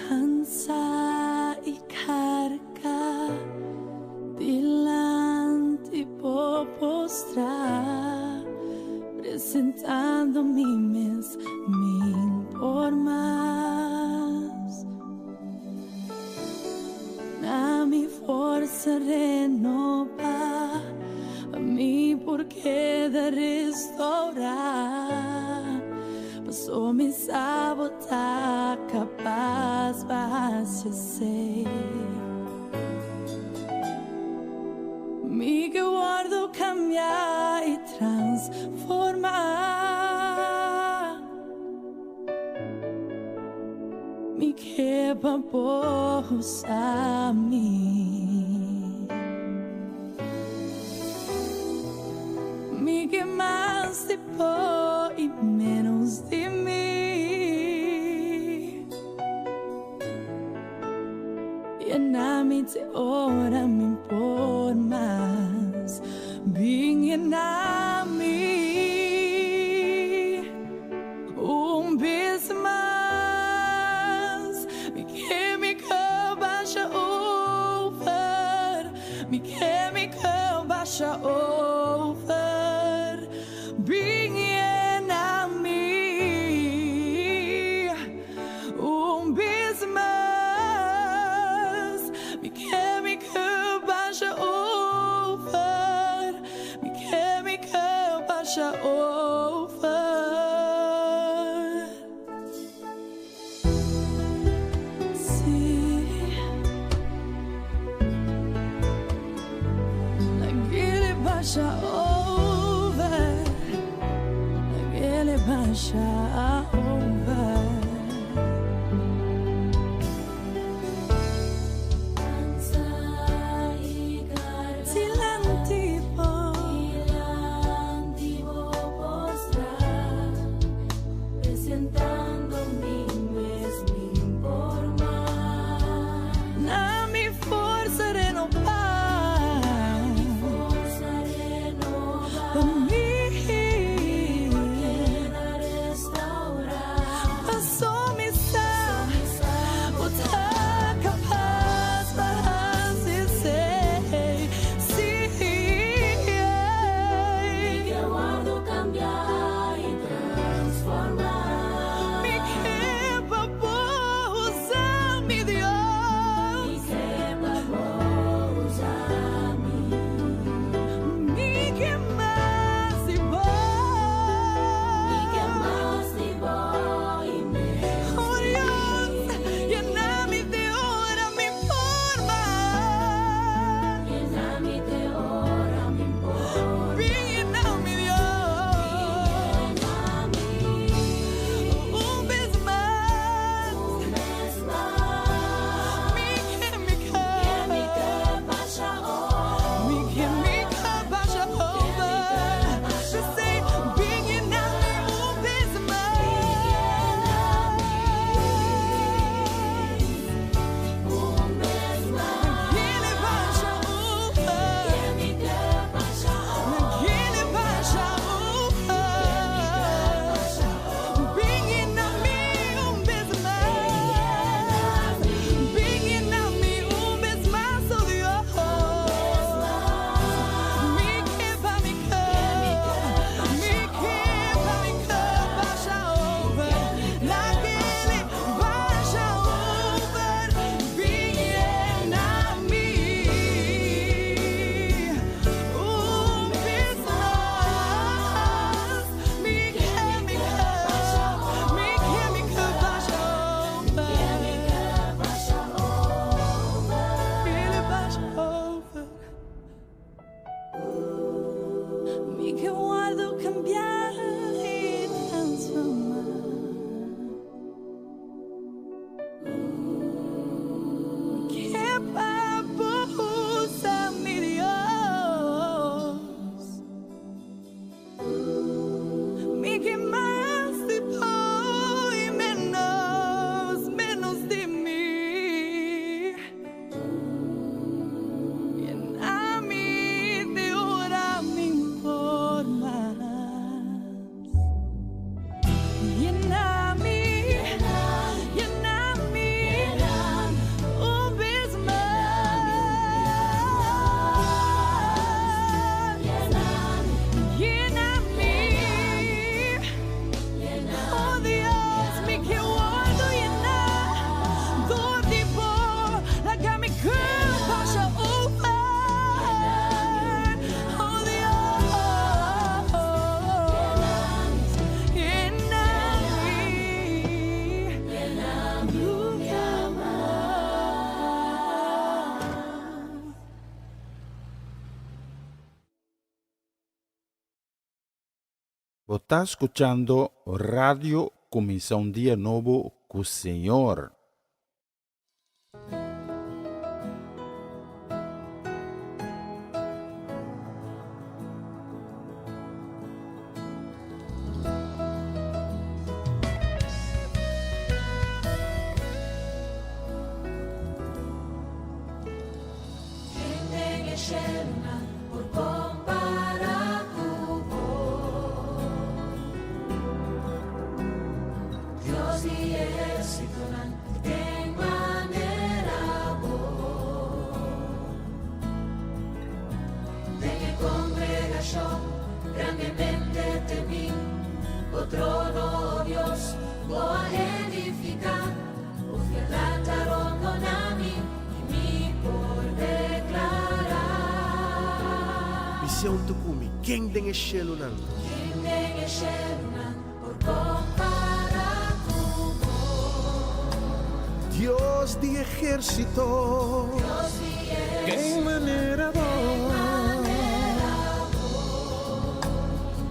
Cansa y carga delante por postrar, presentando mimes por más. Na mi força renova, a mi porquê de restaurar. Passou me sabotar, capaz vai ser. Me que guardo cambiar e transformar. Me que babos a mim. Me que mais de pó e menos de mim. E na mente ora me por mais. Bem na mim vez mais. Me que me baixa over. Me que me baixa over. Bem na mim vez mais. Me que baixa over. Me que baixa over. See, like ele baixa over. Like ele baixa over. nunca más. Você está escuchando Radio Comienza un Día Nuevo con el Señor. Por comparar tu voz, Dios y ejército en manera vos, de mi congregación grandemente temí, o trono, oh Dios, voy a edificar, o fielataron donami y mi por declarar. Misión Tukumi, ¿quién den el cielo nan? Por comparar tu voz, Dios de ejército, Dios y en manera vos,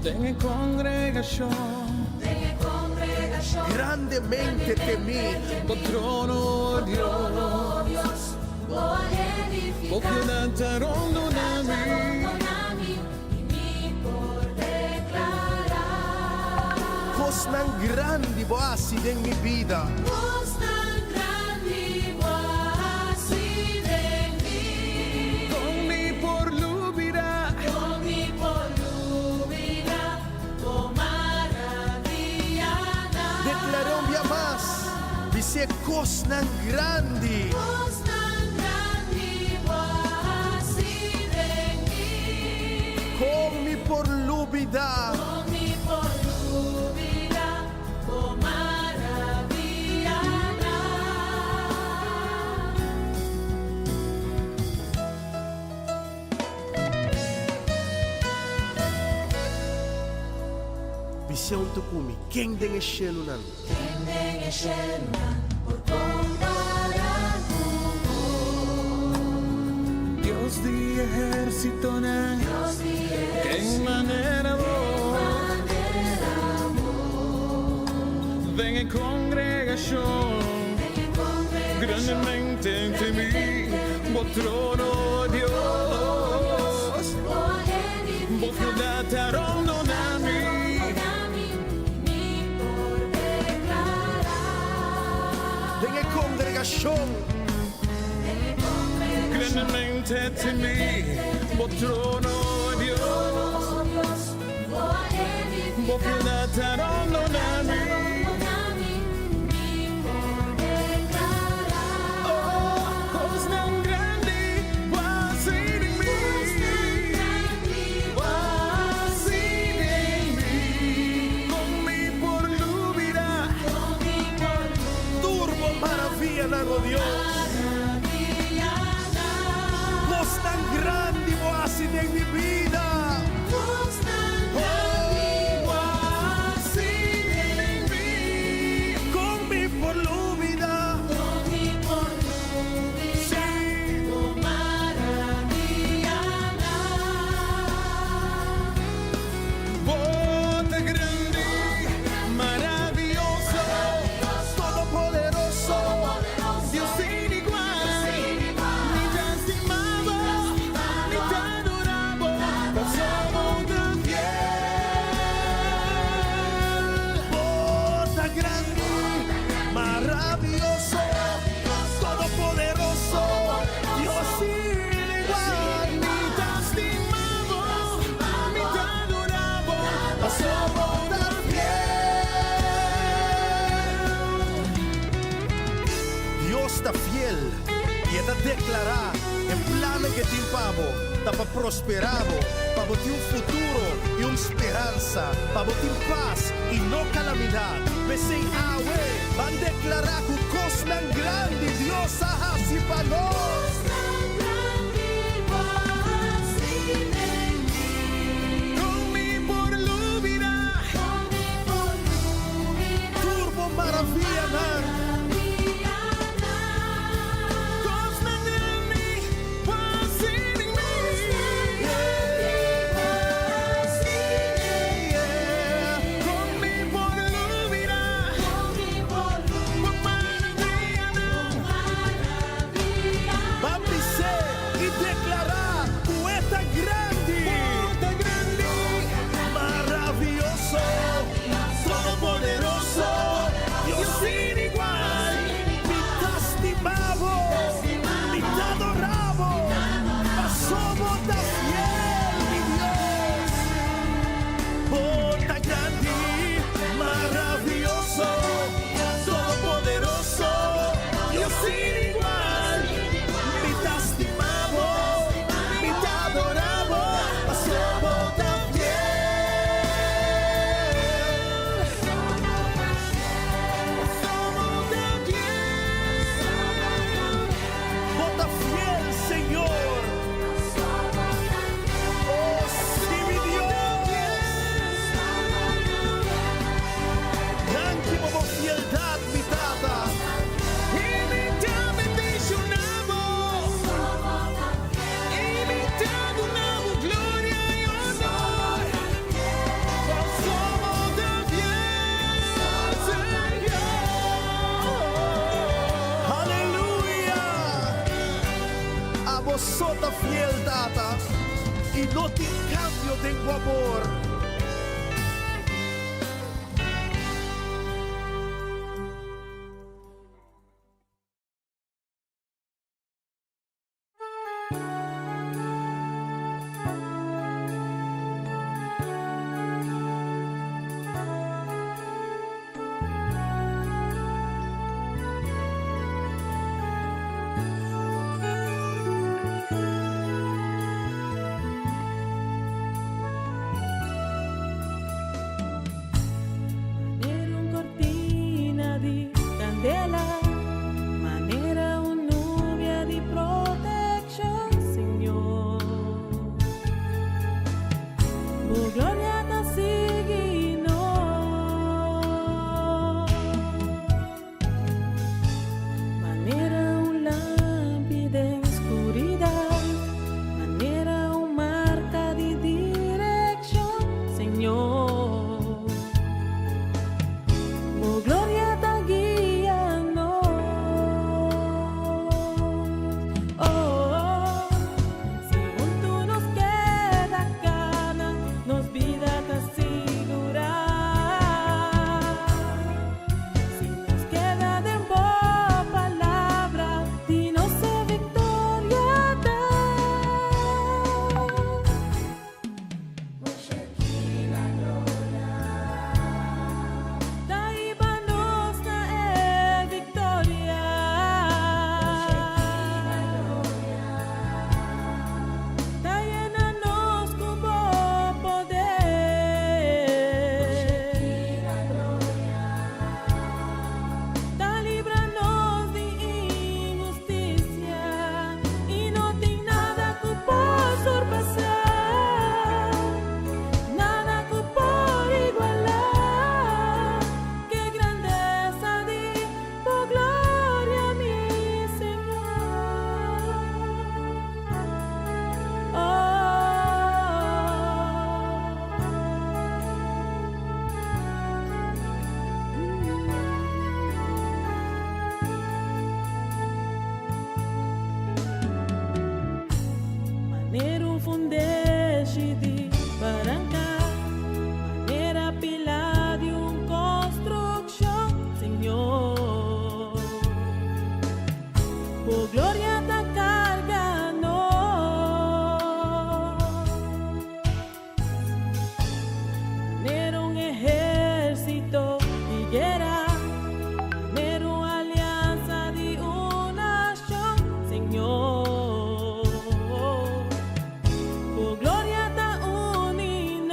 En congregación, grandemente temí, por trono, Dios, voy a edificar, fielataron donami y mi por declarar. cos nan grandi boasi en mi vida, Vos tan grande así de mí, con mi por lubirá, con mi por lluvia, con maravilla. declaré un día más, dice cos nan grandi, Vos tan grande así de mí, con mi por lúbida, con mi por lluvia, con maravilla. Misión Tukumi, ¿quién den el cielo nan? Por comparar tu voz, Dios de ejército, Dios y en manera vos, en congregación, grandemente temí, por trono, Dios, vos fielataron donami. En la congregación, Grandemente temí, por trono, Dios, vos fielataron donami. Cosas tan grandes vas a ser en mí, vas a ser en mí, con mi por lubirá, turbo maravilla nan, oh Dios, cos tan grandi boasi en mi vida, con mi por lúbida, vos de grande, maravilloso, todopoderoso, Dios sin igual, ni te estimaba, ni te adoraba, pasamos tan fiel. vos tan grande, maravilloso, todopoderoso, Dios sin igual, Ni te estimamos, ni te adoramos, somos tan fiel. Dios está fiel y está declarar en plan que te pavo, está para prosperado, para botar un futuro y una esperanza, para botar paz y no calamidad. Pensé, van a declarar que cosa tan grande Dios ha así para nós. con mi por lubirá, Turbo maravilla, man. Dios sota fiel data y no te cambio tengo amor. Gloria ta uni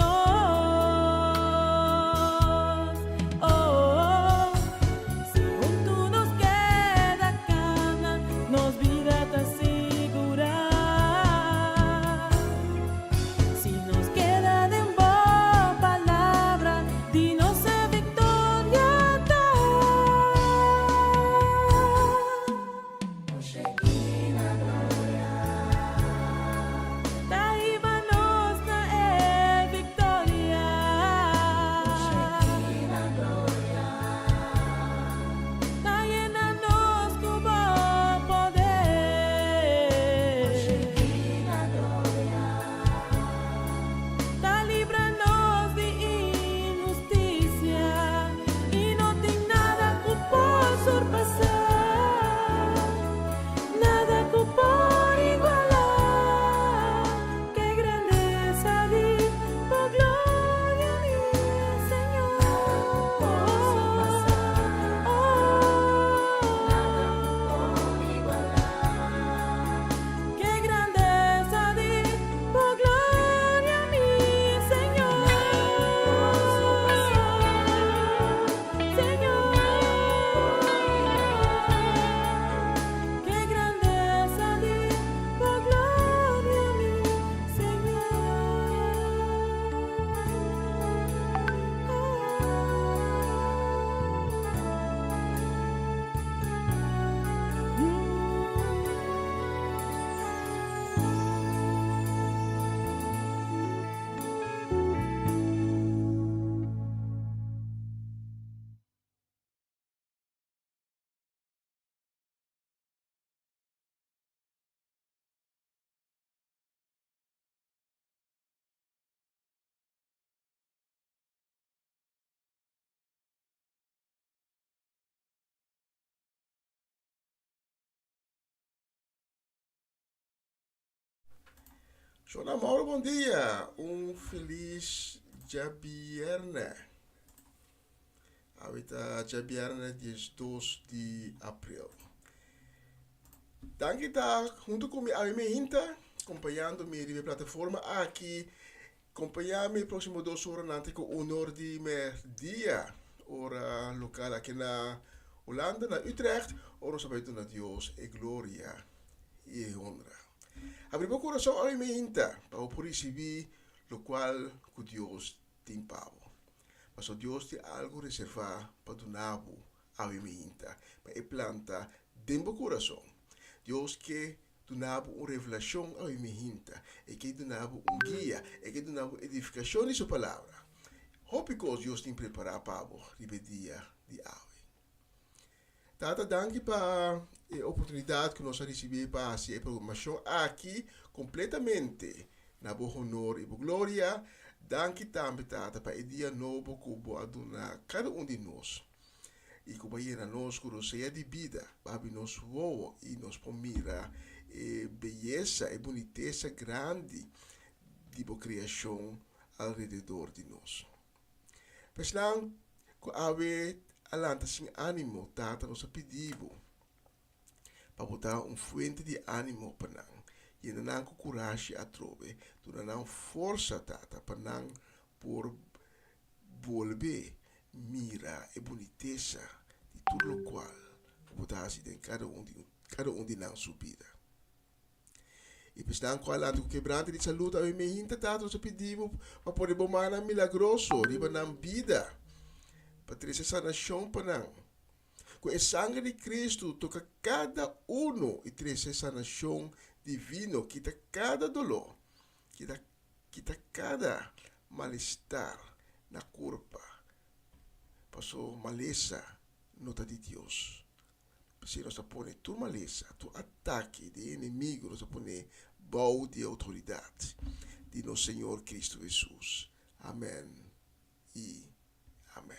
Joana Mauro, bom dia. Feliz Jabierna. Ahorita Jabierna, 2 de abril. Dank está junto com a minha Inta, acompanhando-me na plataforma aqui, acompanhando-me próximo 2 horas na com o honor de meu dia, hora local aqui na Holanda, na Utrecht, ora sabendo na Deus e glória e honra. Abrir meu coração a minha Inta, para por receber o qual que Deus tem pavo. Mas Deus tem algo reservado para donar a minha Inta, para planta dentro do coração. Deus quer donar uma revelação a minha Inta, e quer donar guia, e quer donar edificação de sua palavra. Hope que Deus tem preparado para o dia de hoje. Tata, danke para a oportunidade que nós recebemos para fazer a programação aqui completamente na boa honor e boa glória. Danke também, Tata, para o dia novo que vou donar cada de nós. E que vai ir a nós com a de vida, para nós voar e nos pomira beleza e boniteza grande de boa criação ao redor de nós. Pessoal, que ave alanta sem ânimo, Tata, nos pedimos para botar fonte de ânimo para nós. E não com coragem a trove, não força, Tata, para nós por volver mira e boniteza de tudo o qual botar em cada de nós subida. E pessoal, com a quebrante de saúde, a minha Inta, Tata, nos pedimos para poder bomar milagroso, riba na vida. Para trazer sanação para nós. Com o sangue de Cristo, toca cada e trazer sanação divina, quita cada dolor, quita cada mal-estar na corpo. Passou maleza, nota de Deus. Se nós põe tu maleza, tu ataque de inimigo, nós põe bau de autoridade de nosso Senhor Cristo Jesus. Amém e amém.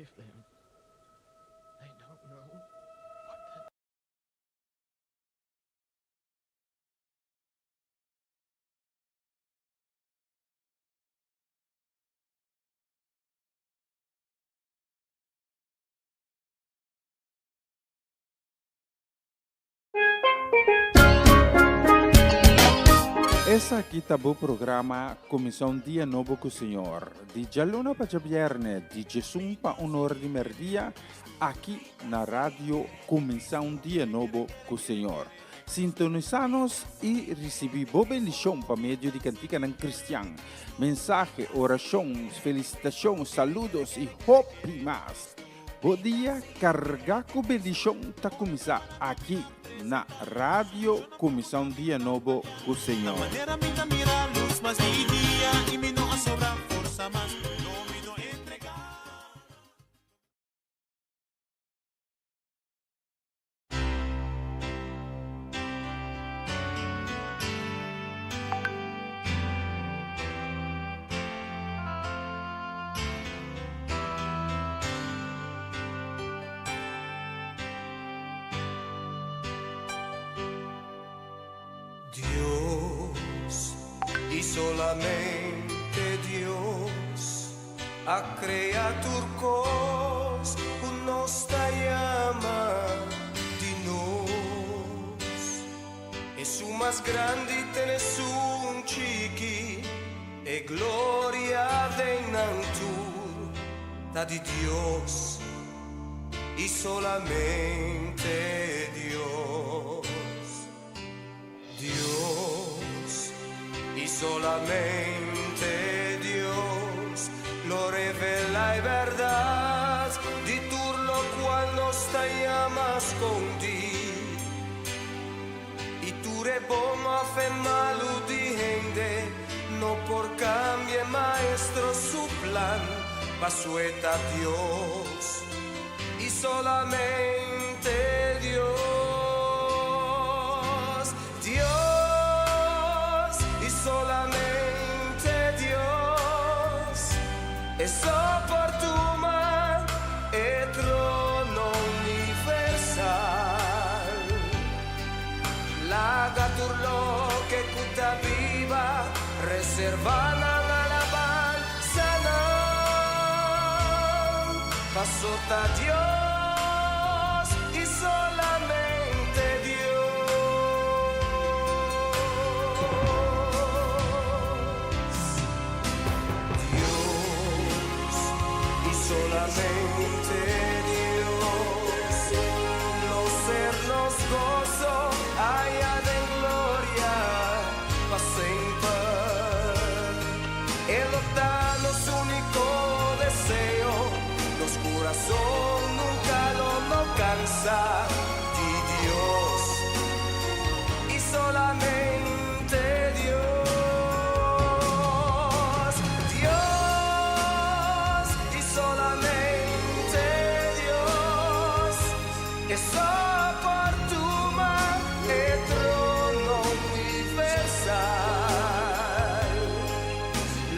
forgive them. They don't know what they... Essa aqui tá o programa Comissão Dia Novo com o Senhor. De Jaluna para Viernes, de Jesus para Honor de Merdia, aqui na rádio Comissão Dia Novo com o Senhor. Sintonizanos e recebi boa bendição para meio de cantiga não cristã. Mensagem, orações, felicitações, saludos e hope mais. Bom dia, carregar com bendição está começar aqui na Rádio Comissão Dia Novo com o Senhor. Dios, y solamente Dios, ha creado cos, nos llama de nos. Es su más grande y tenés un chiqui, e gloria de Nantur, da di Dios, y solamente Dios. Dios, y solamente Dios lo revela y verdad, di turno cuando te llamas con ti, y tu rebomo hace malo di gente, no por cambie maestro su plan, pasueta Dios, y solamente Dios. Dios y solamente Dios es oportuna e trono universal. La gaturlo que cuta viva reservada la alabanza pasota Dios y solamente Dios. Solamente Dios, no sernos gozo, allá de gloria, para siempre. Él nos da su único deseo, los corazones nunca lo cansa, de Dios, y solamente Dios. Es oportuna e trono universal.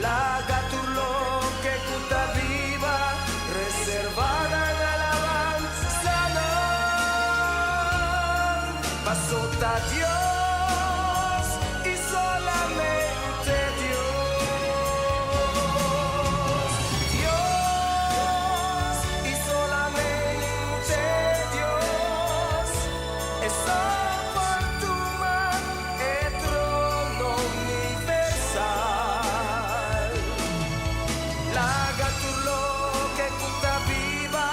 La gaturlo que cuta viva, reservada en alabanza, pasota Dios y solamente Dios. Dios y solamente Dios. Es oportuna e trono universal. La gaturlo que cuta viva,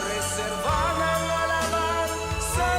reservada en alabanza,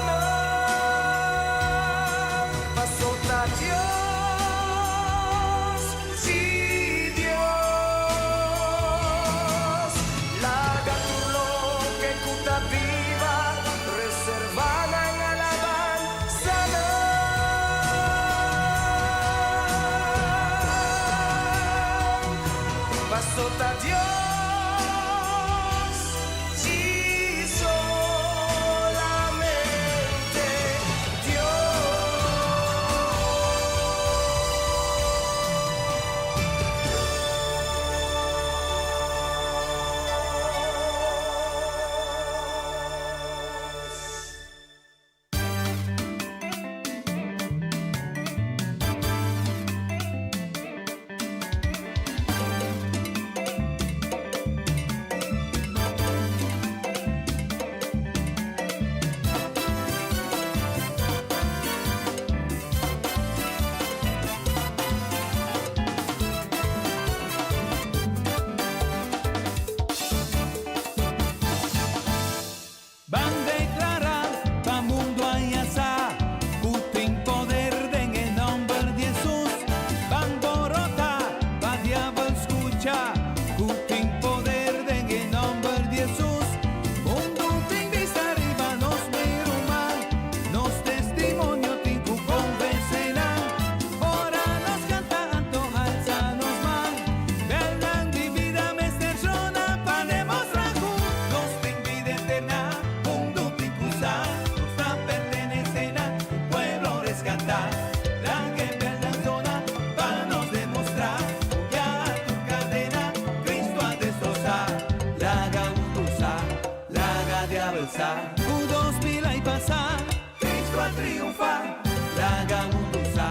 avanzar, U2000 y pasar, Cristo a triunfar, laga mundusa,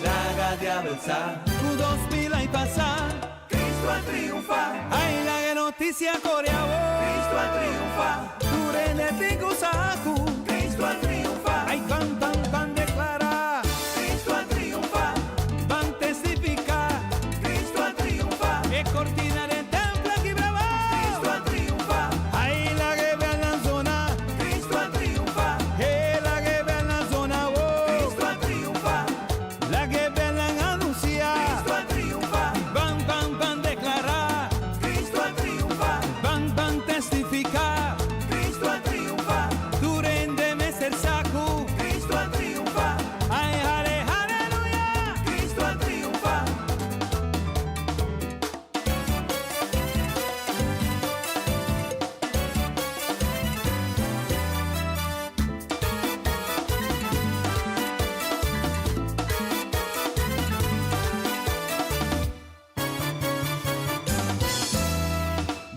laga de avanzar, U2000 y pasar, Cristo a triunfar, ay la noticia coreana, Cristo a triunfar, tu renete saku, Cristo a triunfar, ay van declarar, Cristo a triunfar, van testificar, Cristo a triunfar, e cortina del templo aquí brava, Cristo a triunfar, ay la que ve en la zona, Cristo a triunfar, la que ve en la zona, Cristo a triunfar, la que ve en la anunciar, Cristo a triunfar, van declarar, Cristo a triunfar, van testificar, Cristo a triunfar, tu rendeme ser saco, Cristo a triunfar, ay aleluya, Cristo a triunfar.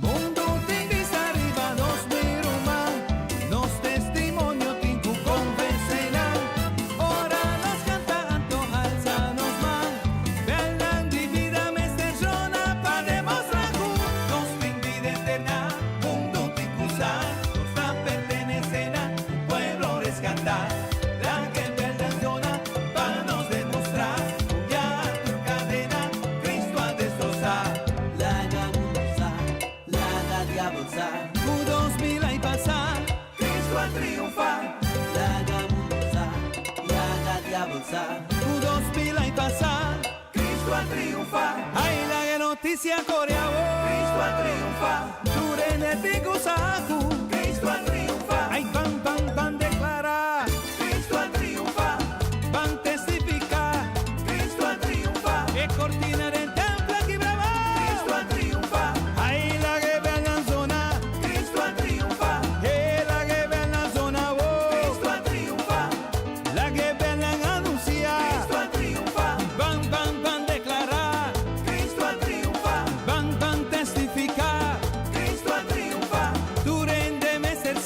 Mundo tem vista arriba, nos miruma, nos testimonio tinku convencerá. Ora nos canta anto alza nos man, velan divida mester zona pa demostrar nos fin vida eterna, mundo tinku sa, nos pertenecena, pueblo rescatar. La que velan zona para nos demostrar, ya tu cadena, Cristo a destrozar. Laga mundusa, laga de avanzar, U2000 y pasar, Cristo a triunfar. Laga mundusa, laga de avanzar, U2000 y pasar, Cristo a triunfar. Ay la que noticia coreana, Cristo a triunfar, tu renete saku, Cristo a triunfar. Ay van declarar, Cristo a triunfar, van testificar, Cristo a triunfar, e cortina del templo aquí brava, Cristo a triunfar, ay la que ve en la zona, Cristo a triunfar, la que ve en la zona, Cristo a triunfar, la que ve en la anunciar, Cristo a triunfar, van declarar, Cristo a triunfar, van testificar, Cristo a triunfar, tu rendeme ser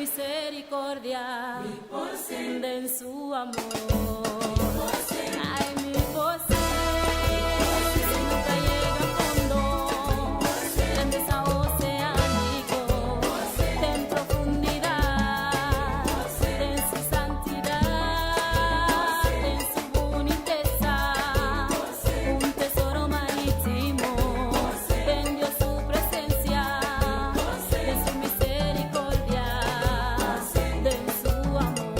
misericordia, de su amor. Ay, mi José, si nunca llega a fondo, grandes a oceánico, en profundidad, en su santidad, en su boniteza, un tesoro marítimo, vendió su presencia, de su misericordia, de su amor.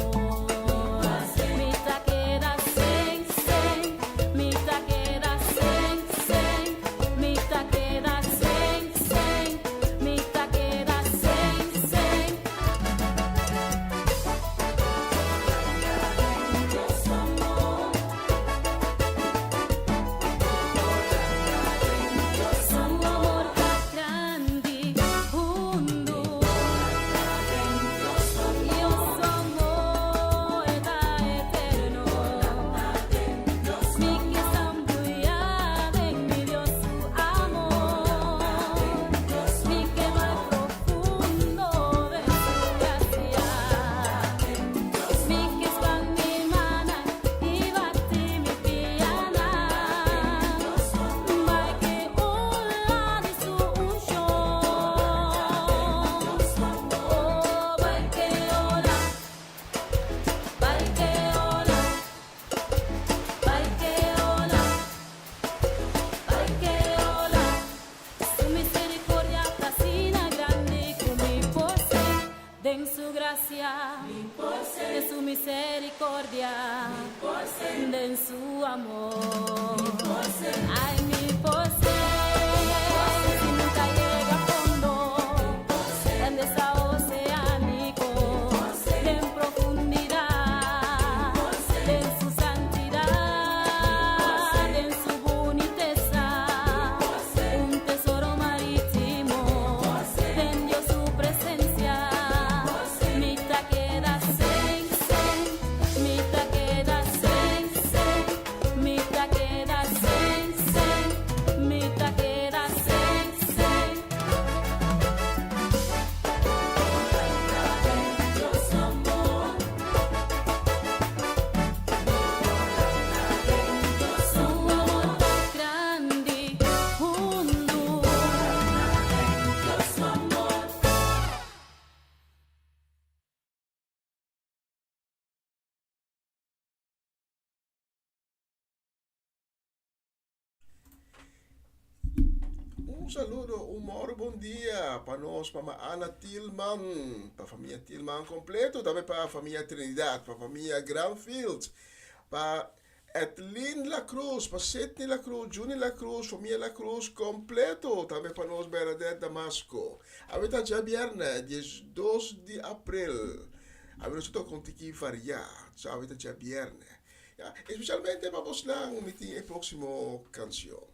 Mi taquera sen, sen, mi taquera sen, sen, mi taquera sen, sen, mi taquera sen, sen. Su amor está grande, hundo. Dios amor está eterno. Mi que zambullada en mi Dios su amor. Mi que va profundo de su gracia. Mi que está mi mana y bate mi piana. Vai que ola de su unción. Oh, vai que ola. Vai que ola. Vai que ola. Vai que ola. Su misericordia fascina grande como mi posee. Den su gracia. De su misericordia. Den su amor. Ay, mi posee. Si nunca llega a fondo, grandes a oceánico, en profundidad, en su santidad, en su boniteza, un tesoro marítimo, vendió su presencia. Mi taquera sen, sen, mi taquera sen, sen, mi taquera sen, sen, mi taquera sen, sen. Dios amor, su amor está grande, hundo. Dios amor. Un saludo, humor, bom dia para nós, para a Ana Tillman, para a família Tillman completo, também para a família Trinidad, para a família Granfield, para Etlin La Cruz, para Sidney La Cruz, Juni La Cruz, família La Cruz completo, também para nós, Bernadette Damasco. Ahorita já viernes, 12 de abril, ahorita estou com tiki variar, já ahorita já viernes. Especialmente para vos lá, a próxima canção.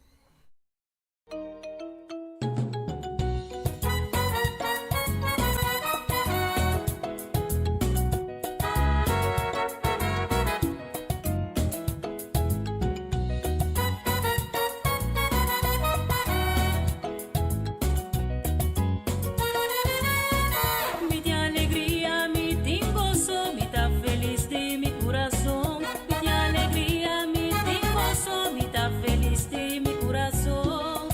Mi te alegría, mi te gozo, mi ta feliz de mi corazón. Mi te alegría, mi te gozo, mi ta feliz de mi corazón.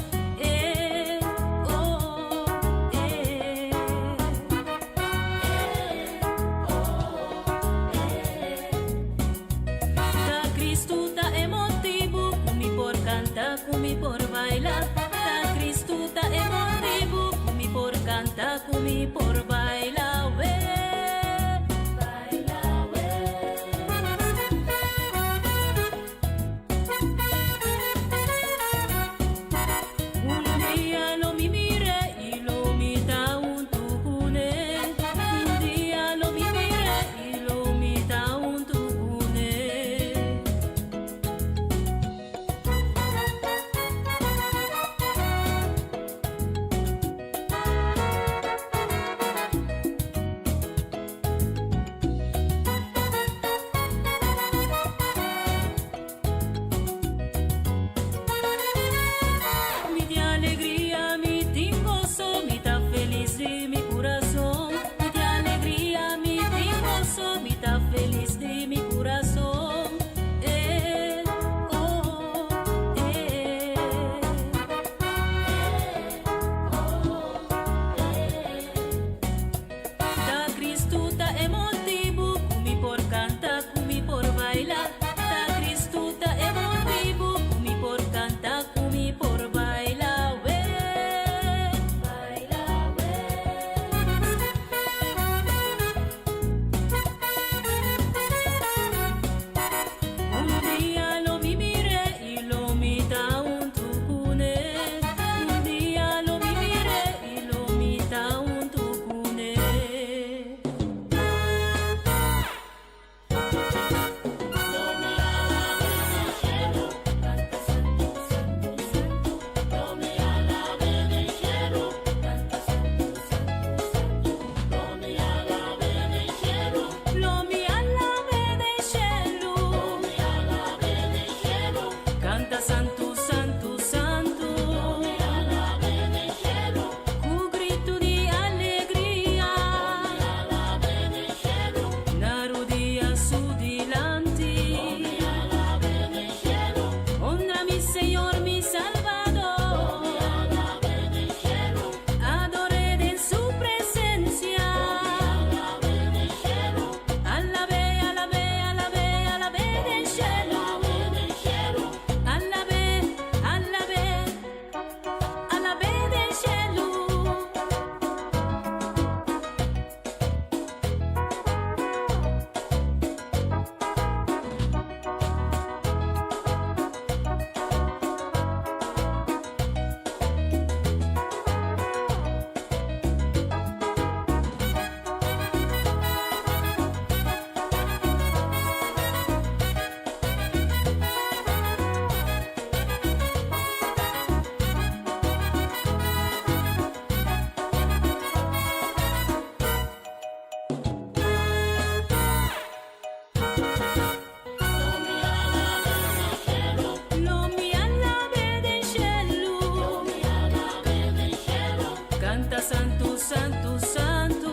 Canta santo, santo, santo.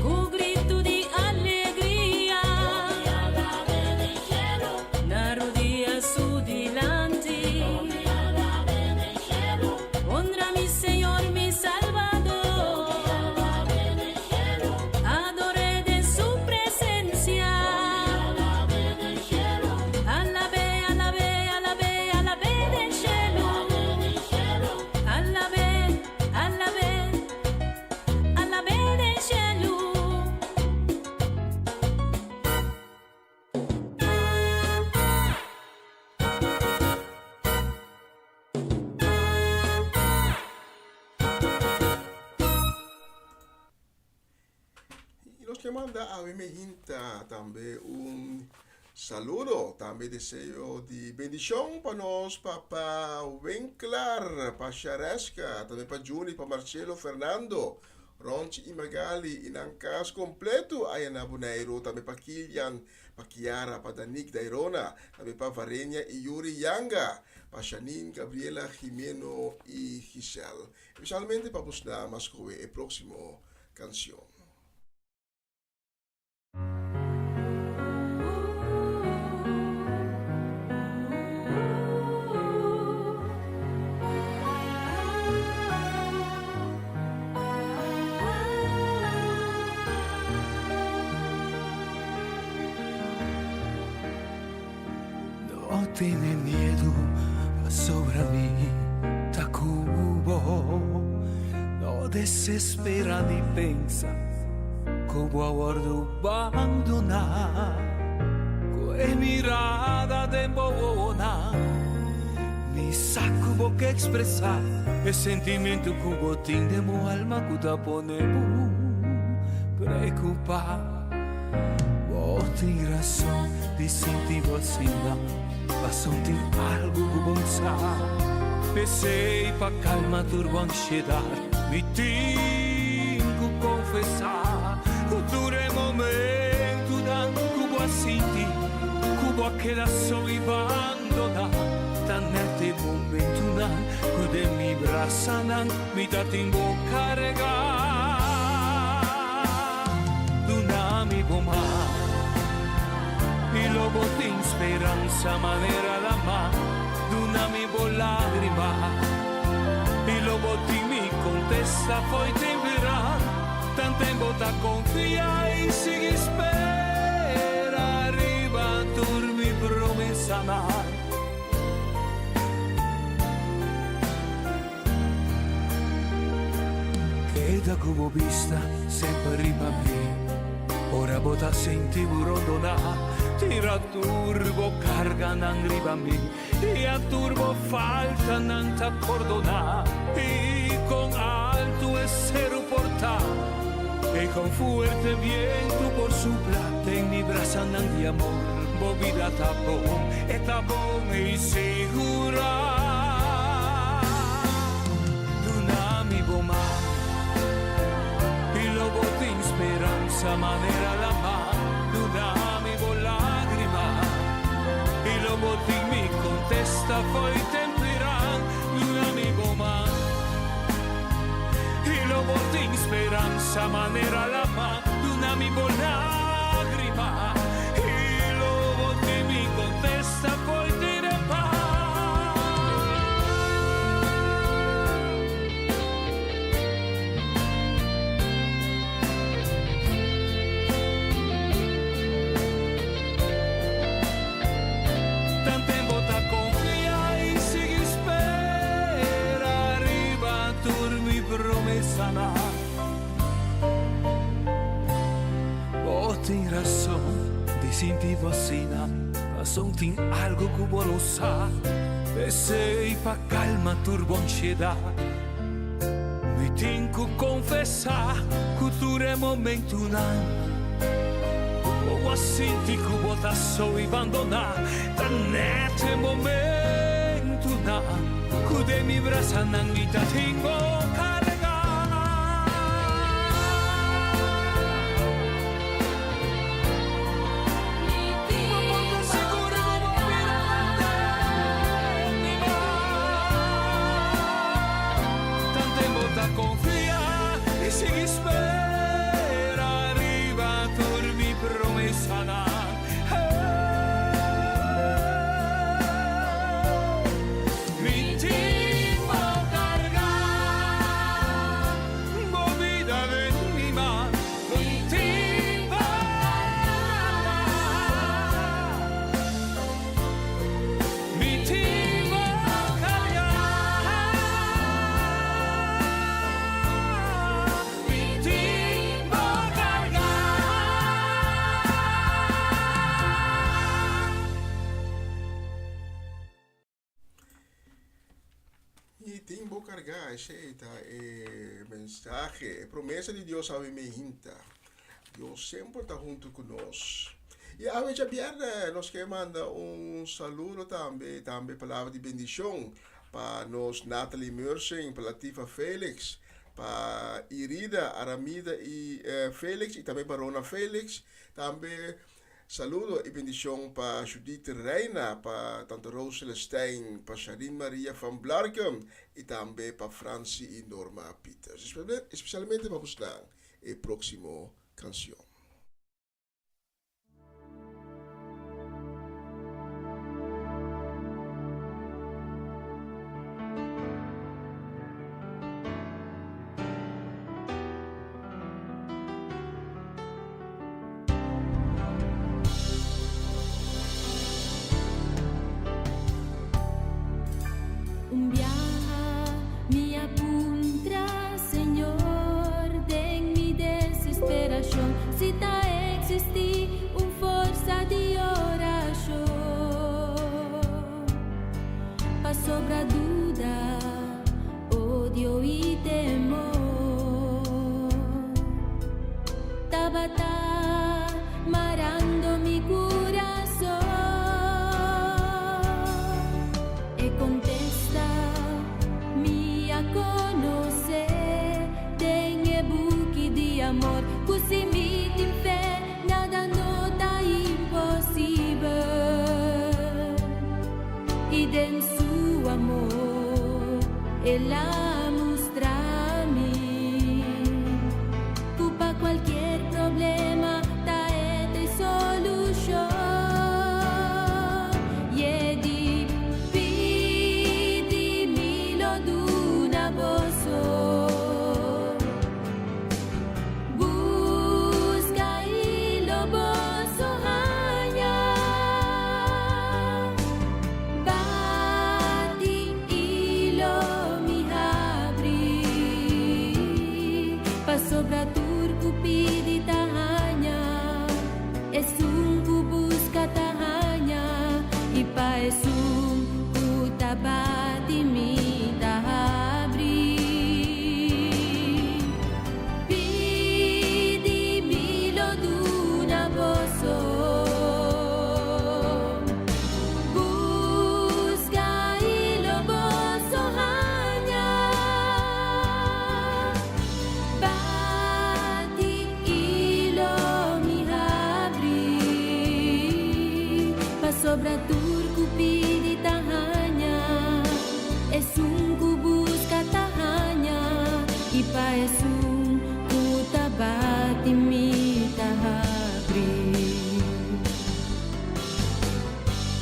Com grito de alegria. Na rodia su dilante. Honra mi Senhor, mi Salvador. Adoré de su presencia. Alabé, alabé, alabé, alabé del cielo. Alabé, alabé, alabé del cielo. Y los que manda a mí me hinta también un saludo, también deseo de bendición para nos, para Winkler, para Charesca, también para Juni, para Marcelo, Fernando, Ronchi y Magali, en Ancas completo, ahí en Aboneiro, también para Kilian, para Kiara, para Danik Dairona, también para Varenia y Yuri Yanga, para Janine, Gabriela, Jimeno y Giselle. Especialmente para buscar más joven el próximo canción. No tiene miedo sobre mí, Tacubo. No desespera ni pensa, como aguardo abandonar. Con mirada de bobona, ni saco que expresar el sentimiento que botín de mi alma que te pone preocupar. Vos tienes razón de sentir así, va a sentir algo que pensar. Pensei pa calma turbo ansiedade, me tenho que confessar. Futuro é momento da que vou sentir, que vou quedar só e abandonar. Tá neste momento não, que de mi braça não, me dá tempo carregar. Do nami bomar. Y luego de esperanza manera la mano de una mi lágrima. Y luego de mi contesta fue temperar. Tan tempo da confía y sigue espera. Arriba turmi promesa mar. Queda como vista sempre arriba a mí. Ora bota senti burondona, tira turbo carga nan riba mi, e a turbo falta nan ta cordona, y con alto esero portar, e con fuerte viento por sopla, en mi brasa nan di amor, bovida tabón e segura, dunami bomar. Y luego de esperanza manera la mano, dame por lágrima. Y luego de mi contesta fue temperar, dame goma. Y luego de esperanza manera la mano, dame por lágrima. Y luego de mi contesta fue temperar. Vos tienes razón de sentir vacina, razón tiene algo que vos no sabes. Pensei pa calma turbo ansiedad, me tengo que confessar que tu è momento non. Vos senti che vos tá só e abandonar, tá neste momento non, que de mi brasa non mi ta tengo carregar. ese está mensaje, promesa de Dios a mi hinta. Dios siempre está junto con nosotros. Y a veces viernes nos que manda un saludo también palabra de bendición para nos Natalie Mersing, para Latifa Felix, para Irida, Aramida y Felix, y también para Rona Felix. También saludo y bendición para Judith Reina, para Tante Rose Celestijn, para Sharin Maria van Blarkum y también para Francie y Norma Peters. Especialmente para usted el próximo canción. Un viaja mi apuntra, Señor, de mi desesperación. Si ta existi un forza di oración, pa sobra duda, odio y temor. Tabata marando mi corazón e contesta mi a conocer tengo buchi di amor così mi in fe nada nota impossibile ed in suo amor e la mostrami cupa cualquier problema ta e de solución. Sobra turku pidi tahanya esung ku busca tahanya ipa esung ku tabati mi tahabri pidi milo duna boso busca ilo boso hanya sobra turku pidi tahanya esung ku busca tahanya ipa esung ku tabati mi tahabri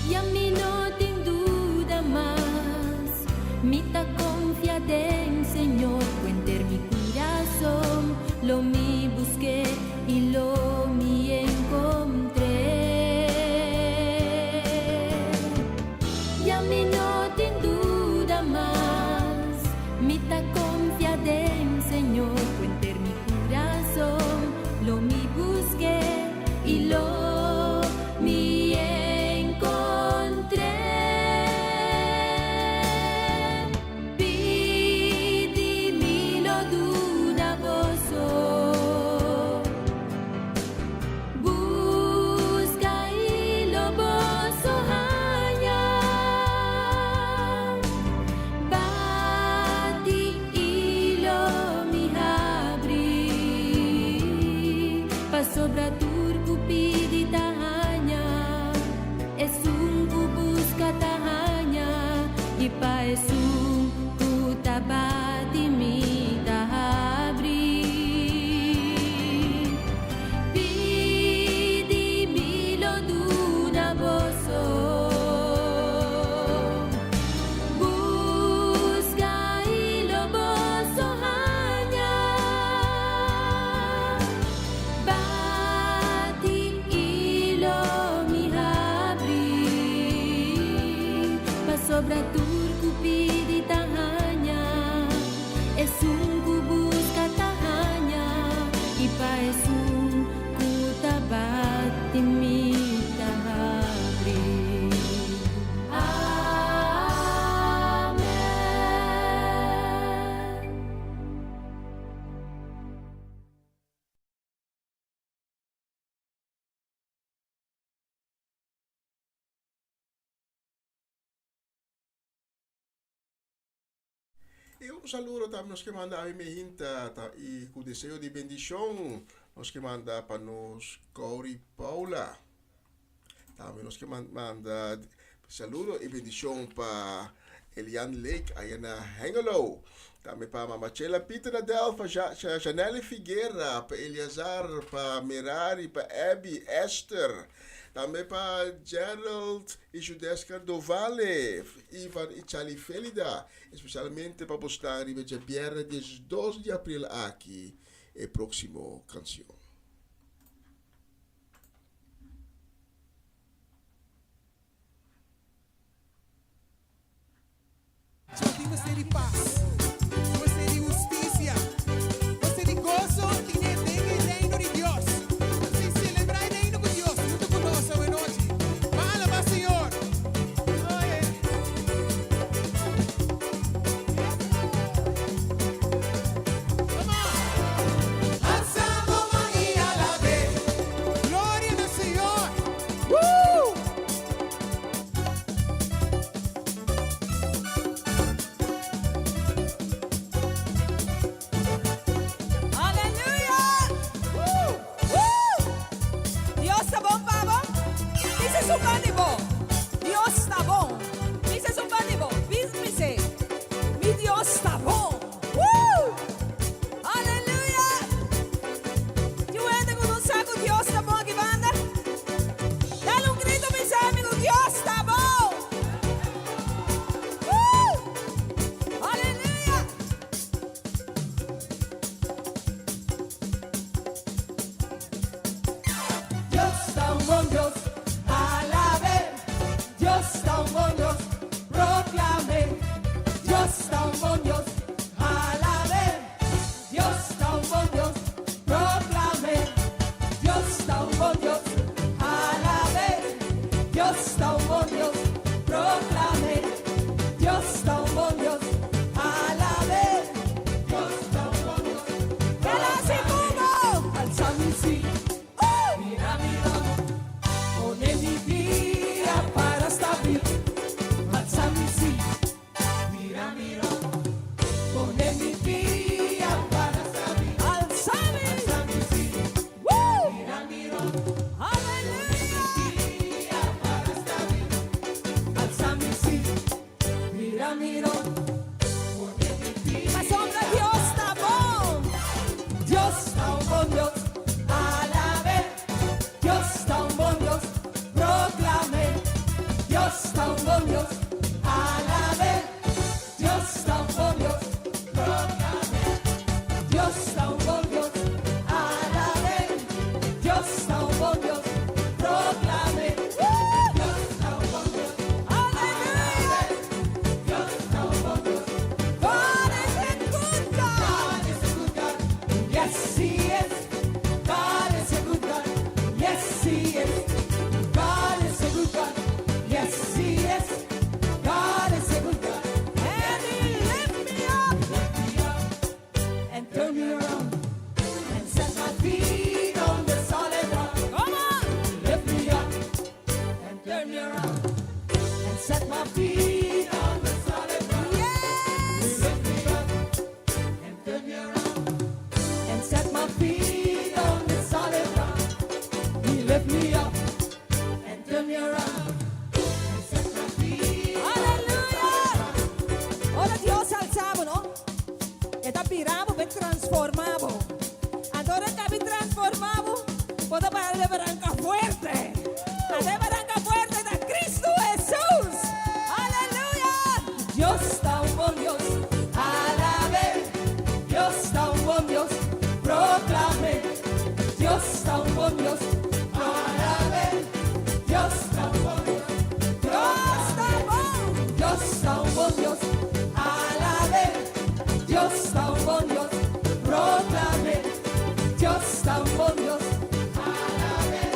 ya mi no tin duda más mi ta confiada en Señor cuenter mi corazón lo mi busqué y lo mi encontré. Mi no ten duda más, mi ta confiada en Señor, cuenter mi corazón, lo mi busqué y lo mi encontré. Pidi mi lo duna boso, busca y lo boso. Bati ilo mi Y un saludo también nos que manda a mi hinta y con deseo de bendición nos que manda para nos Corey Paula. También nos que manda saludo y bendición para Elian Lake allá en Hengelo. También para Mamachela Peter Adel, para Janelle Figueira, para Eliazar, para Mirari, para Abby, Esther. Também para Gerald e Judesca do Vale, Ivan e Charlie Felida, especialmente para postar em Pierre, dia 12 de abril aqui, a próxima canção. Vai ser de paz, vai ser de justiça, vai ser de gozo, tem o reino de Deus. Se celebrar o reino de Deus, junto conosco hoje noite. Fala para o Senhor.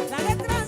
La letra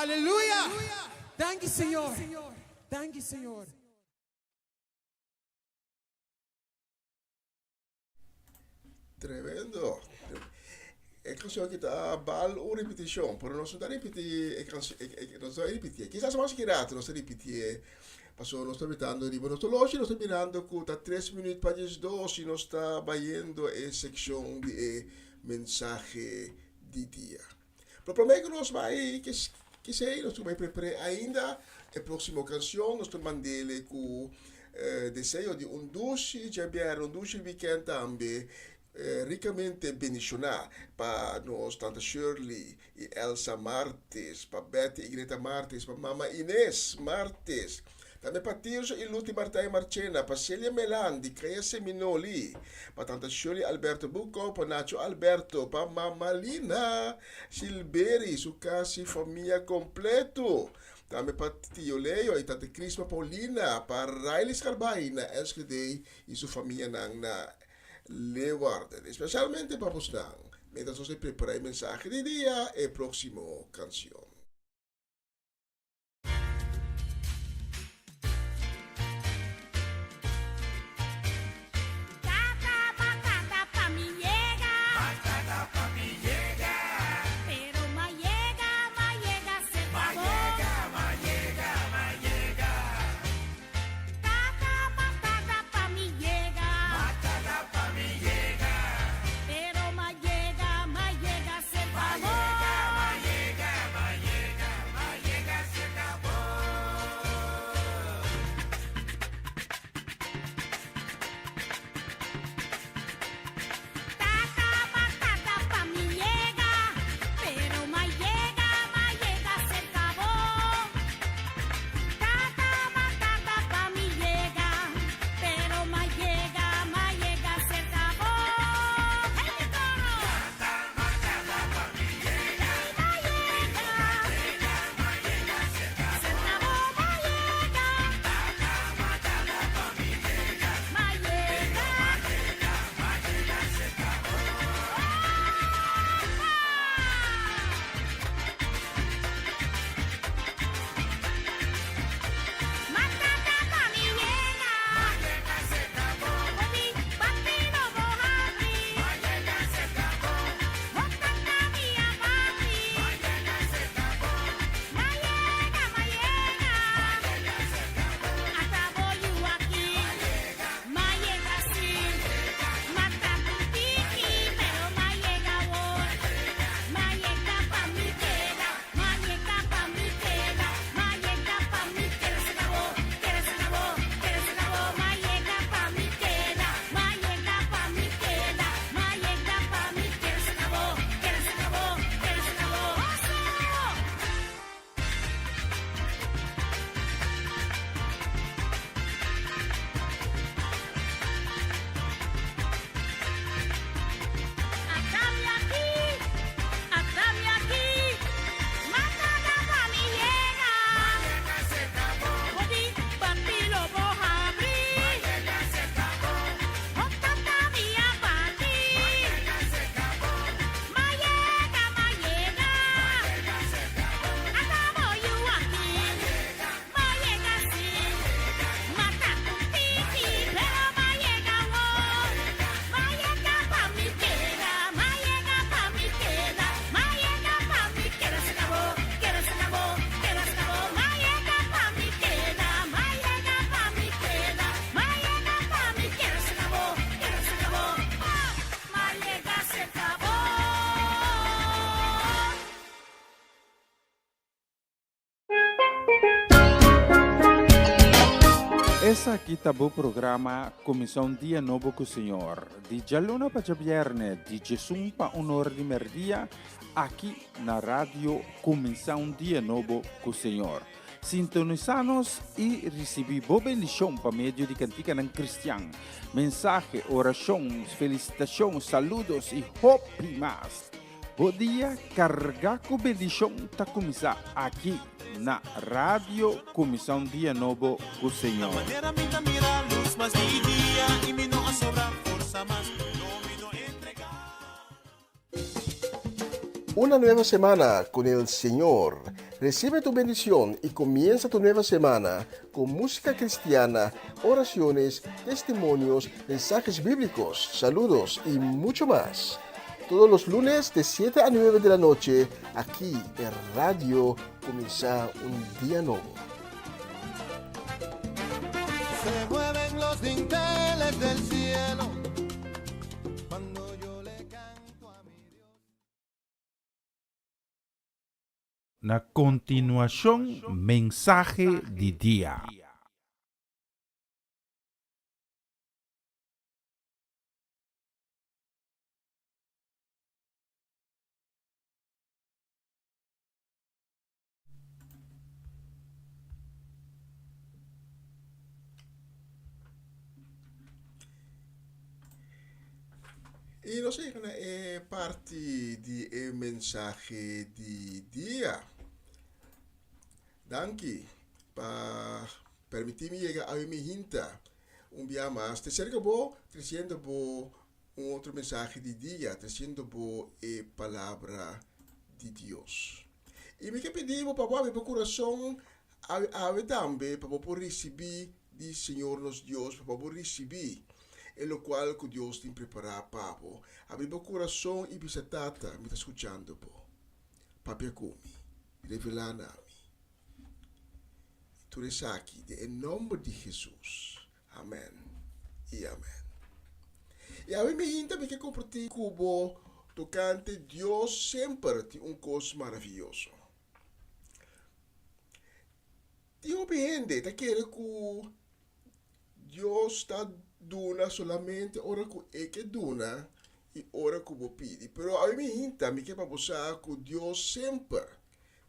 Aleluya. Thank you, Señor. Thank you, Señor. Tremendo. A canção que está bal ou repetição, por nós não repetir, nós repetir. Quizás mais que rato nós repetir. Passou nós estamos mirando riba nós nós estamos mirando com tá 3 minutos para as 12 nós está vaindo a secção de mensagem de dia. Propriamente nós vai que sei nós vai preparar ainda a próxima canção nós estamos mandando com desejo de doce jabiar doce weekend também. Ricamente bendicionar para nós, tanta Shirley e Elsa Martes, para Betty e Greta Martes, para Mama Inês Martes, também para Tirso e Luti Martai Marchena, para Celia Melandi, Caia Seminoli, para tanta Shirley Alberto Bucco, para Nacho Alberto, para Mama Lina Silberi, su casa e família completo. Também para Tio Leo e tanta Crisma Paulina, para Riley Scarbaina, Elskede e sua família na Leeuwarden, especialmente para vos dan, mientras os prepara el mensaje de día y próximo canción. Essa aqui tá o programa Comissão Dia Novo com o Senhor. De Jaluna para Viernes, de Jesus para Honor de Merdia, aqui na rádio Comissão Dia Novo com o Senhor. Sintonizanos e recebi boa bendição para meio de cantiga não cristã. Mensagem, orações, felicitações, saludos e hope mais. Bom dia, carregar com bendição está começar aqui na rádio Comissão Dia Novo com o Senhor. Una nueva semana con el Señor. Recibe tu bendición y comienza tu nueva semana con música cristiana, oraciones, testimonios, mensajes bíblicos, saludos y mucho más. Todos los lunes de 7 a 9 de la noche, aquí en Radio Comienza un Día Nuevo. Se mueven los dinteles del cielo cuando yo le canto a mi Dios. Na continuación, mensaje de día. E nós chegamos na parte de mensagem de dia. Danke para permitir-me chegar a minha hinta dia mais. Terceiro bo, trazendo bo outro mensagem de dia, trazendo bo a palavra de Deus. E me que pedimos para o meu coração a também para poder receber do Senhor nosso Deus, para poder receber en lo cual que Dios te prepara pavo. Abri meu coração e bisa tata me está escuchando po. Papi kumi, revelando a mim. Tu eres aqui, em nome de Jesus. Amém. E amém. E a mim ainda me que compartilhar cubo tocante Deus sempre tem coisa maravilhoso. Ti obende, ta quer que Deus está duna solamente ora que que duna e ora que vou pedir. Pero a mim hinta me que para buscar que Deus sempre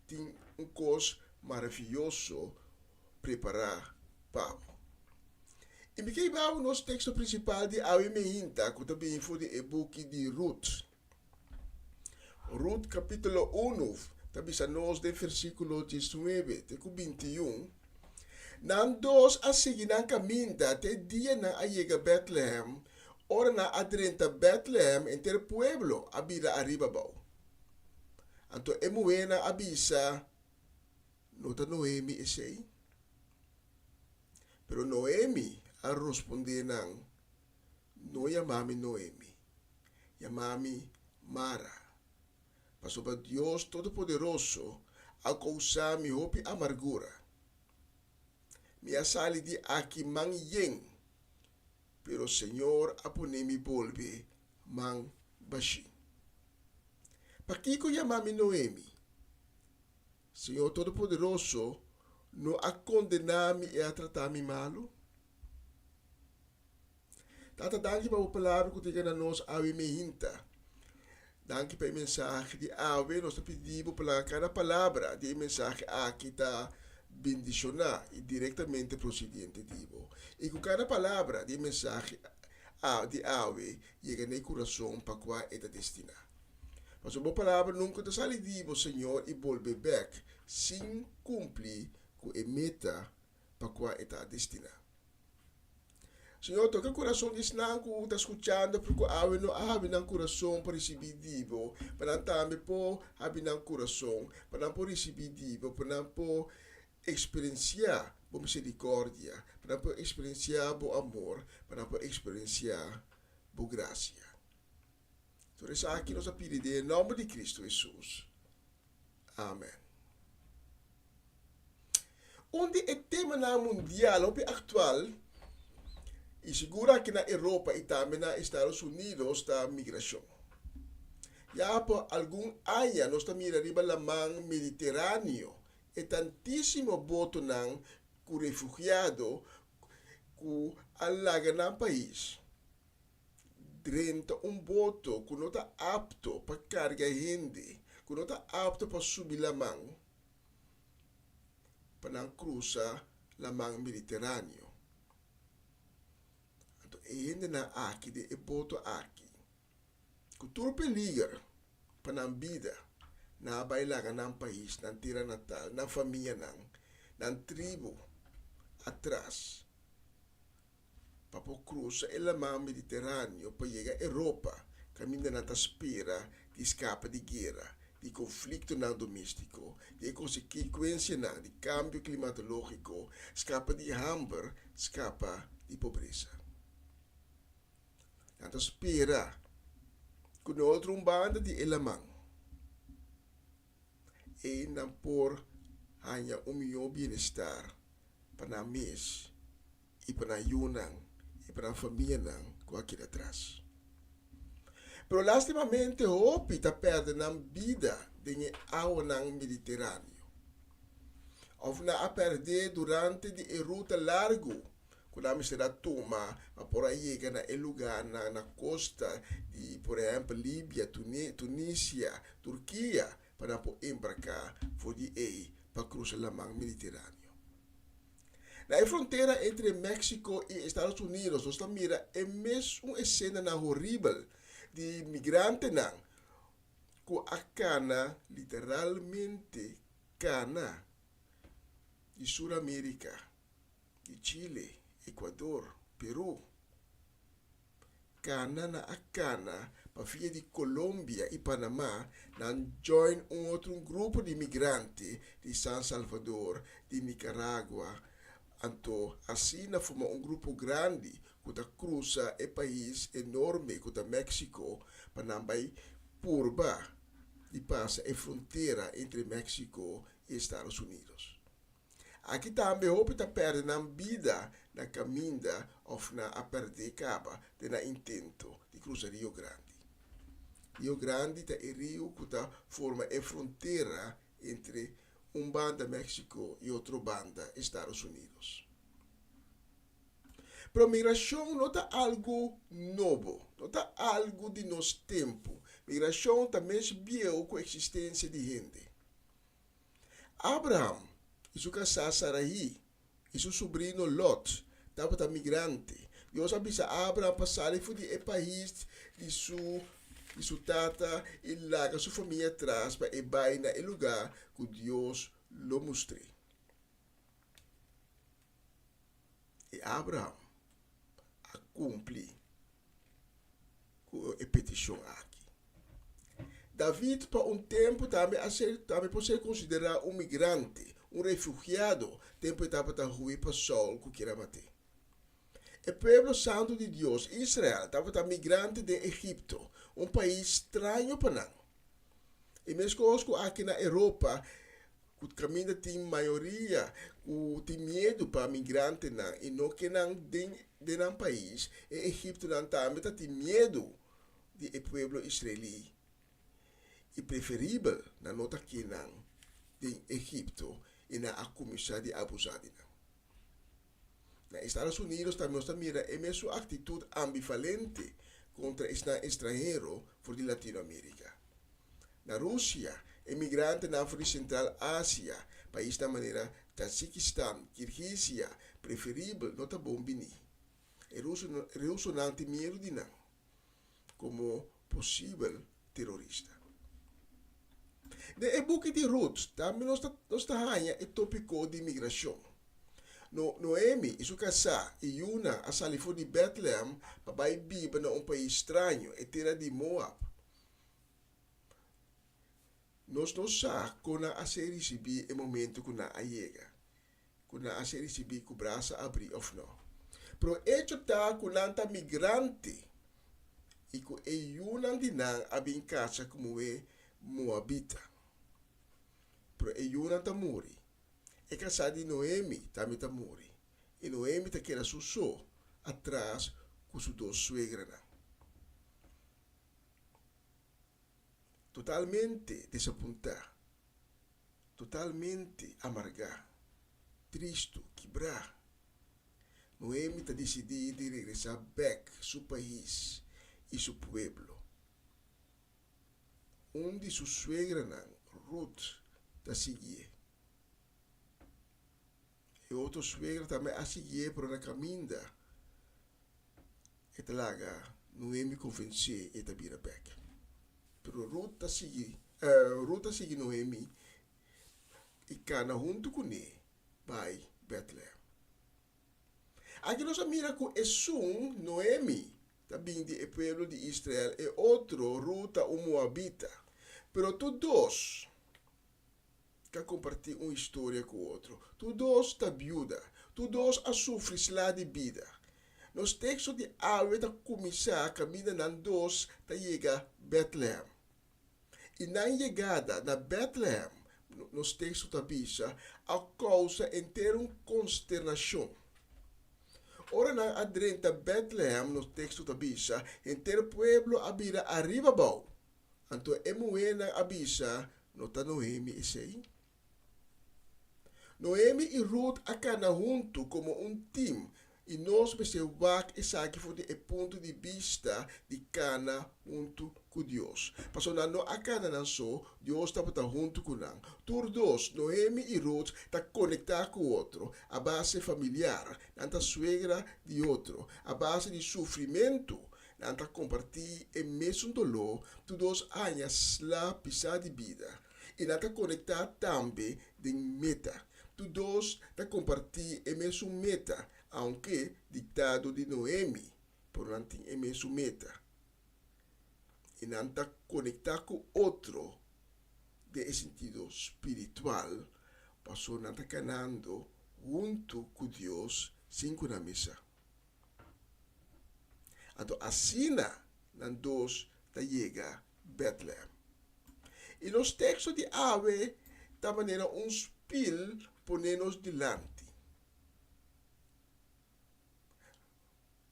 tem coisa maravilhoso preparar para. E me que vai o nosso texto principal de a mim hinta que também foi de book de Ruth. Ruth capítulo 1, também sa nos de versículo 19 até 21. Nan dos a seguir ng caminda te dia na ayega Bethlehem, ora na adrenta Bethlehem enter pueblo abira arriba bao. Anto emuena abisa nota Noemi esei. Pero Noemi a responde nang no yamami Noemi, yamami Mara. Paso pa Dios Todopoderoso a causar mi hopi amargura. Mi asali di aki mang yeng, pero Señor apone mi bolbe mang bashi. Pakiko yamami Noemi, Señor Todopoderoso no a condenami e a tratami malo? Tata, danke pa o palavra que tiga na nos awe me hinta. Danke pa mensagem de awe, nós pedimos pela cada palavra de mensagem aqui tá bendicionar e diretamente procedente divo. E com cada palavra de mensagem de ave chega no coração para qual é destina. Mas a boa palavra nunca te sale divo, Senhor, e volve back sem cumprir com a meta para qual é destina. Senhor, toca o coração de não que está escutando, porque ave não abre no coração para receber divo, para não também pôr abre no coração, para não receber divo, para não pôr experienciar boa misericórdia, para poder experienciar bom amor, para poder experienciar boa graça. Então, essa aqui nós pedimos em nome de Cristo Jesus. Amém. Onde é tema na mundial, o atual, e segura que na Europa e também nos Estados Unidos da migração. Já por algum ano, nós estamos arriba la mar Mediterrâneo, e tantíssimo boto nang ku refugiado ku alaga ng país. Drenta boto ku não está apto para carga gente, ku não está apto para subir lamang para não cruzar lamang Mediterrâneo. Então, ainda na aqui de boto aqui. Ku turpe ligar para não vida na bailaga ng país, ng tira natal, ng família ng tribo, atrás, para po cruza el mar Mediterrâneo, para llegar a Europa, caminho na taspira, de escapa de guerra, di conflicto não doméstico, di consequência não, di cambio climatológico, escapa di hambre, escapa di pobreza. Tanto spera, con outro banda di elamang, e não por hanya melhor bem-estar para mês e para Yunnan e para a família com aqui atrás. Pero lastimamente hopi está perdendo a vida de água no Mediterrâneo. Of na a perder durante de ruta largo, quando a mistura toma, por aí chega na lugar na costa de, por exemplo, Líbia, Tunísia, Turquia, para embarcar for de para cruzar o mar Mediterrâneo. Na fronteira entre México e Estados Unidos, nós mira é mesmo uma cena horrível de migrante não, com a cana literalmente cana de Sul-América, de Chile, Equador, Peru, cana na a cana para via de Colômbia e Panamá, não join outro grupo de migrantes de San Salvador, de Nicarágua. Então, assim, forma grupo grande que cruza o país enorme que México para não vai purba e passa a fronteira entre México e Estados Unidos. Aqui também houve que perde a vida na caminha ou na perder caba de na intento de cruzar Rio Grande. Rio Grande é o rio que forma a fronteira entre banda México e outra banda Estados Unidos. Pero migração não é algo novo, não é algo de nosso tempo. Migração também viu com a existência de gente. Abraham e sua casada Sarai e seu sobrinho Lot estavam migrante. Deus avisa Abraham passar e foi o país de sua tata e larga sua família atrás para ir no lugar que Deus lo mostrou. E Abraham cumprir com a petição aqui. David, por tempo, também pode ser considerado migrante, refugiado, tempo estava a rua para Saul, que queria matar. O povo santo de Deus, Israel, estava migrante de Egipto, país estranho para nós. E mesmo aqui na Europa, o caminho tem maioria, tem medo para migrante não, e não que não de um país, e Egipto não também tem medo do povo israelita. E preferível na nota que não de Egipto e na começar de abusar de não. Nos Estados Unidos também nós mira a mesma atitude ambivalente contra estrangeiro por de Latinoamérica. Na Rússia, imigrante na África Central Ásia, país da maneira Tajiquistão, Kirguísia, preferível não está bom bini. O russo não tem medo de não, como possível terrorista. De book de Ruth, também nós ganha o tópico de imigração. Noemi e sua casa e Yuna a salifo de Bethlehem para viver em país estranho, e terra de Moab. Nós não sabemos como a ser receber o momento que a chega, como a ser receber com o braço abrir ou não. Pero hecho está com nanta migrante e com a Yuna de não abrir em casa como é Moabita. Pero a Yuna está morre. E casada de Noemi também está morre. E Noemi está querendo sussô atrás com suas duas suegras. Totalmente desapontar, totalmente amargar, triste, quebrar. Noemi está decidida de regressar back seu país e seu pueblo. Onde sua suegra, Ruth, está seguindo. E outra suegra também a seguir por uma caminha. E talaga, Noemi convenceu e está vira back. Pero Ruth a seguir Noemi e cana junto com ele vai Bethlehem. Aqui nós mira com Esum, Noemi, também do povo de Israel, e outro Ruth o Moabita. Pero tu dois quer compartilhar uma história com o outro. Tu dois está viúda. Tu dois a sofrer lá de vida. Nos textos de Awe está começar a caminhar na dois está chega Bethlehem. E na chegada na Bethlehem, nos textos da Bíblia, a causa inteira consternação. Ora na adrenta Bethlehem, nos textos da Bíblia, inteiro pueblo habira arriba bau. Então, emuena a Bíblia, nota Noemi e sei. Noemi e Ruth acana junto como time. E nós precisamos que foi o ponto de vista de cana junto com Deus. Porque não acana não só, Deus está junto com nós. Todos dois, Noemi e Ruth, estão conectados com o outro. A base familiar, a suegra de outro. A base de sofrimento, a compartilhar o mesmo dolor. Todos anos lá pisar de vida. E a conectar também de meta. Todos estão compartilhando o mesmo meta. Aunque ditado de Noemi, por não tem a mesma meta. E não está conectado com outro de sentido espiritual, passou não está canando junto com Deus, sem na mesa. Então, assim, não dois está chega Bethlehem. E nos textos de Awe, da maneira spil ponemos delante.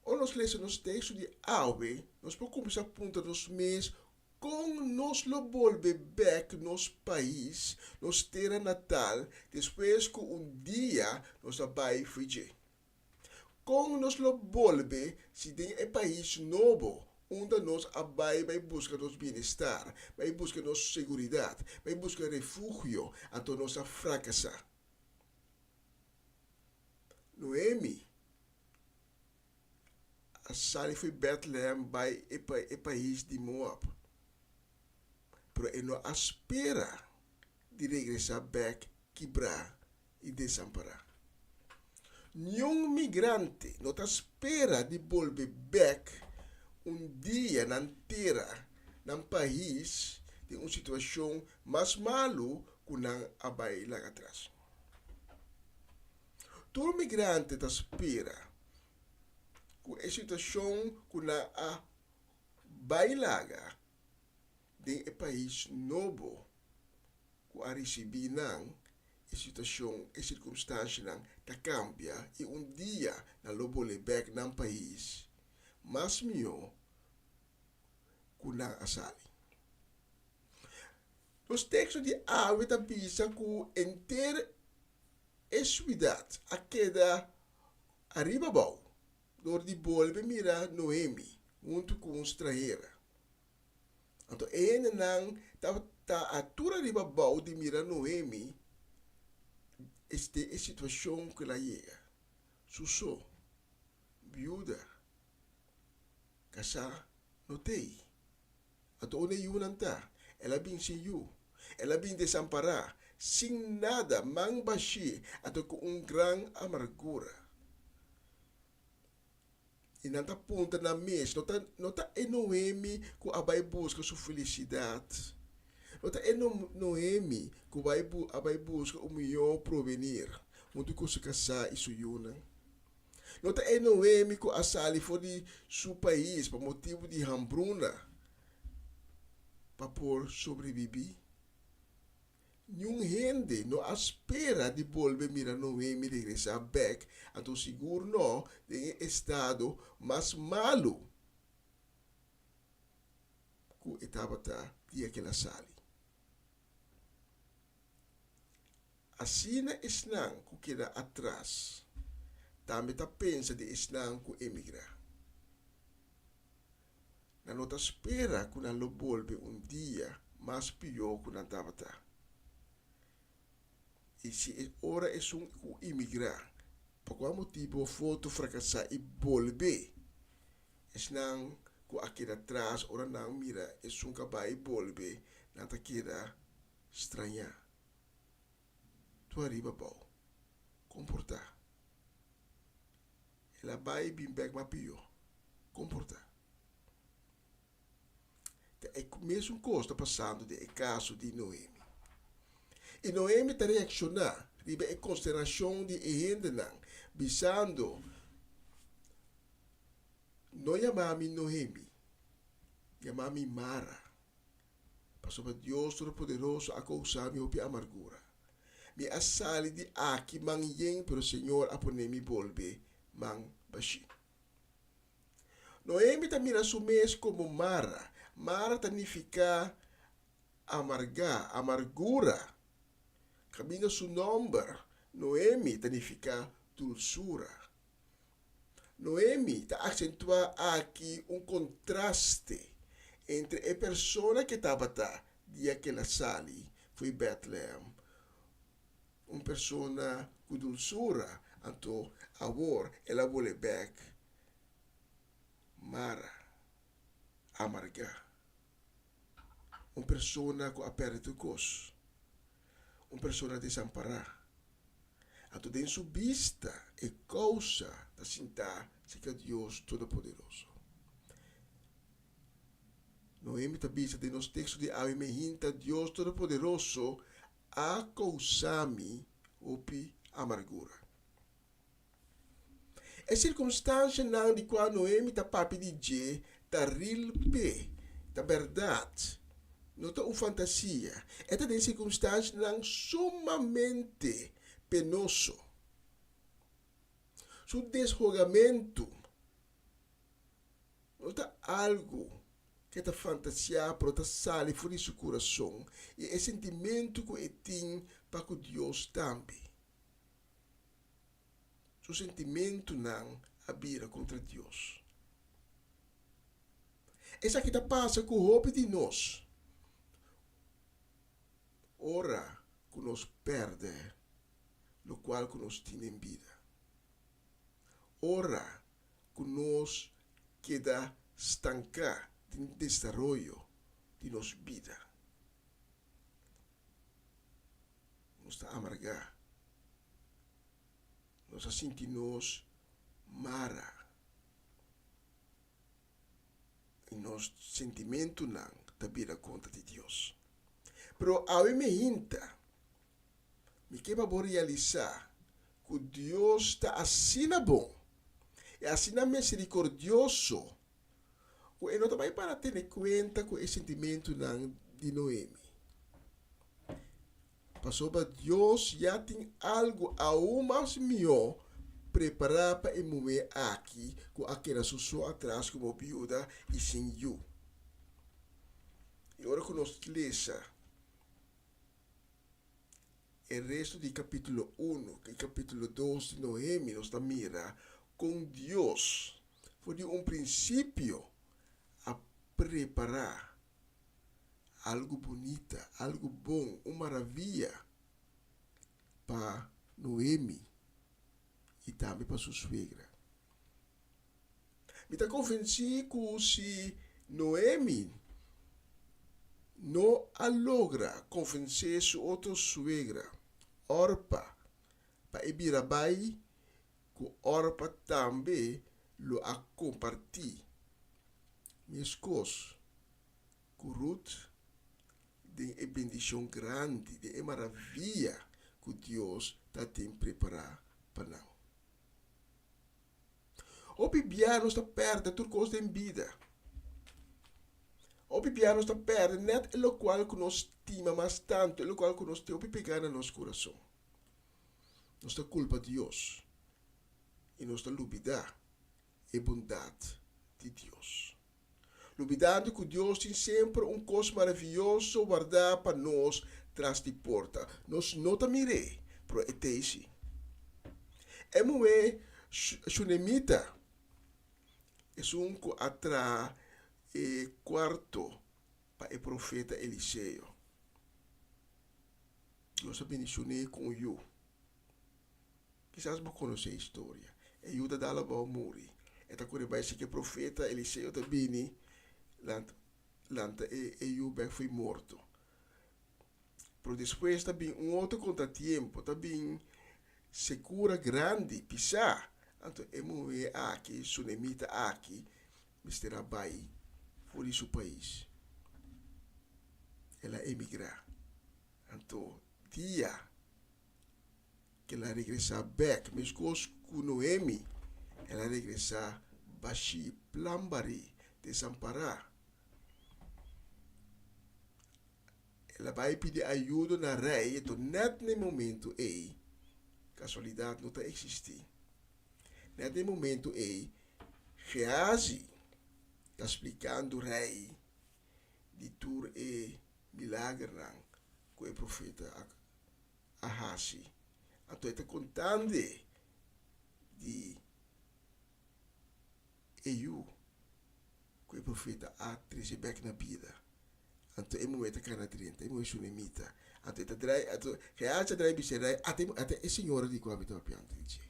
Ou nós lemos nos textos de Awe, nós podemos começar a apontar nos meses como nós lo volve back nos país, nos terra natal, depois que dia nós vai fugir. Como nós lo volve se tem um país novo, onde nós vai buscar nosso bem-estar, vai buscar nossa segurança, vai buscar refúgio, então nós fracassar. Noemi, a Sally foi Bethlehem by o país de Moab. Pero ele não espera de regressar back, quebrar e desamparar. Nenhum migrante não espera de volver back dia na terra, num país de uma situação mais malo que não abai lá atrás. Todo migrante espera com a situação que na bailaga de um país novo que a receber não a situação a circunstância não tá cambia e dia na lobo lebek num país mas melhor que na asali. Os textos de Awe tá bisa que inteira a cidade a queda arriba bom door die bolbe mira Noemi, junto com estrangeira. Então, ele não tá a tura riba bau de mira Noemi, este é a situação que ela chega. Susô, viúda, casar, não tem. Então, onde eu não tá, ela vem sem eu, ela vem desamparar, sem nada, mang baixi, até com grande amargura. E não está ponta na mesa, não está em Noemi que vai buscar sua felicidade. Não está em Noemi que vai buscar o melhor provenir. Muito que se casar e se unir. Não está em Noemi que a sali for de seu país por motivo de hambruna para por sobreviver. Nenhum gente não espera de volver mirar Noemi regressar back, então seguro não tem estado mais malo que estava de aquela sala. Assim na esnang que queda atrás, também está pensa de esnang que emigrar. Não está espera que não volve dia mais pior que não estava. E se ora é um imigrar, por qual motivo foto fracassar e volver? Es não que aqui atrás, ora não mira, é um cabai volver, não tá queda estranhar. Tu arriba bom, comportar. Ela vai bem back ma pior, comportar. É o mesmo coisa está passando de caso de Noemi. E Noemi está reaccionando, ribe a consideração de gente não, bisando, não chamami Noemi, chamami Mara. Passou para Deus Todo-Poderoso a causar me opi amargura. Me asali de aqui manheng, pero Senhor aponemi bolbe mang bashi. Noemi também assume como Mara. Mara significa amargura. Caminho su nome, Noemi significa dulçura. Noemi está acentua aqui contraste entre a pessoa que estava dia que ela sali foi Bethlehem. Uma pessoa com dulçura, então, amor, ela vole back. Mara, amarga. Uma pessoa com aperto cos. Uma pessoa desamparada. Então, tem sua vista e causa da cinta que Deus Todo-Poderoso. Noemi está vista de nos textos de Avimehinta, Deus Todo-Poderoso a causar-me opi amargura. É circunstância não de qual Noemi está papi de G, está real pe, está verdade. Não está uma fantasia. Esta é uma circunstância não sumamente penoso. Seu desrogamento não está algo que está fantasia para estar sale fora de seu coração. E é sentimento que ele tem para com Deus também. Seu sentimento não abira contra Deus. Essa que está passa com o roubo de nós. Ora que nós perde, no qual que nós temos vida. Ora que nós queda estancar no desarrollo de nossa vida. Nós está amargar. Nós sentimos mara. E nosso sentimento não está vira conta de Deus. Pero a me hinta, me quebra por realizar que Deus está assim bom. E assim misericordioso. E não também para ter conta com esse sentimento de Noemi. Passou para Deus já tem algo aún mais melhor preparado para mover aqui com aquela pessoa atrás como viúva e sem you. E agora que nós lemos o resto do capítulo 1 e capítulo 2 de Noemi, nós mira com Deus. Foi de princípio a preparar algo bonito, algo bom, uma maravilha para Noemi e também para sua suegra. Me está convencido que se Noemi não logra convencer sua outra suegra, Orpa, para ir a bai, que Orpa também lo a compartir. Minha esposa, que Ruth, de uma bendição grande, de uma maravilha que Deus está preparado para nós. O bibiano está perto de tudo coisa em vida. O bibiano está perto, net é o qual que nós estima mais tanto, é o qual que nós temos que pegar no nosso coração. Nós está culpa de Deus. E nós está duvidar a bondade de Deus. Duvidando que Deus tem sempre coisa maravilhosa guardada para nós atrás de porta. Nós não está mirei, pero é assim. É moe Shunemita. É que atrás e quarto para o profeta Eliseu. Deus abençoe com o Quizás você conhece a história. E Yuda dala vai morrer. Eta quando vai ser que o profeta Eliseu também lanta e Yuda foi morto. Pero depois também outro contratempo, também segura grande, pisar. Então, é mover aqui, Sunemita aqui, Mr. Abai, fora do país. ela emigra. Então, dia que ela regressa back, mesmo com Noemi, ela regressa Bashi, Plambari, desamparar. Ela vai pedir ajuda na rei, então net no momento aí, casualidade não está existir. Net no momento aí, Gehazi está explicando o rei de tur e milagre com o profeta Ahasi. Então está contando de eu com o profeta a back na vida. Então é momento que na 30, é momento sunimita. Então está drai, então Gehazi drai biserai até a senhora de como está piando dice.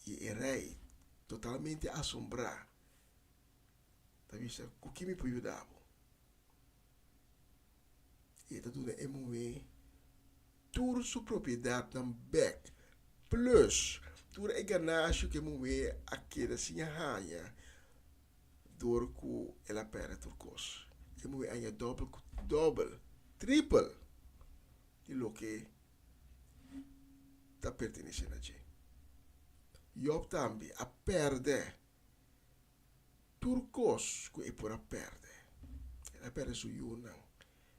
E o rei totalmente assombrado. Tá vista? O que me pode ajudar? E está tudo é momento toda sua propriedade na back plus toda é ganância que momento aqui da sinha raia door ku ela pera turcos. É momento ainda double, triple de lo que está pertencendo a gente. Job também a perde turcos que é por a perde. Ela perde su yunang,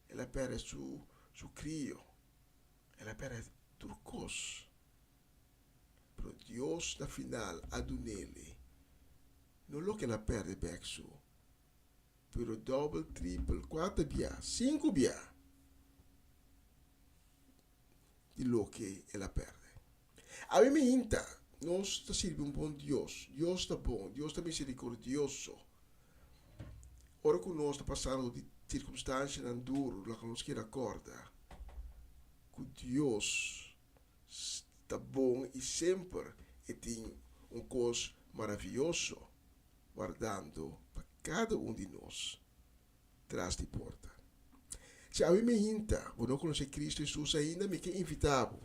ela perde su crio, ela perde turcos. Pero Deus na final adunele, não lo que ela perde back su, pero double, triple, 4 bia, 5 bia de lo que ela perde. A mim me inta. Nós está servindo bom Deus. Deus está bom. Deus está misericordioso. Ora que nós está passando de circunstâncias duro, lá que nós quer acordar, que Deus está bom e sempre tem coisa maravilhoso guardando para cada de nós traz de porta. Se a mim me inta, vou não conhecer Cristo Jesus ainda, me quer invitado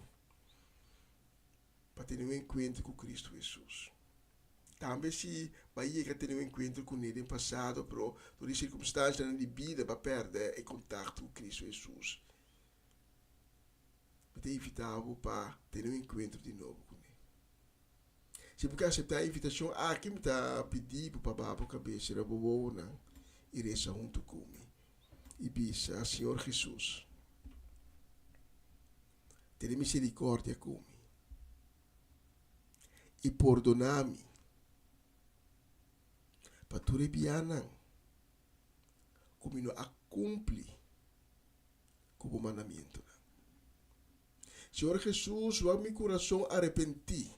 para ter um encontro com Cristo Jesus. Também se vai ter um encontro com ele no passado, pero por circunstâncias na vida para perder o contato com Cristo Jesus. Me tem invitado para ter um encontro de novo com ele. Se você aceitar a invitação, aqui me está pedindo para babar a cabeça da boa e reza junto comigo. E bisa, Senhor Jesus, tenha misericórdia comigo. E perdonami para tu rebianan como não a cumpre com o mandamento. Senhor Jesus, vai meu coração arrepentir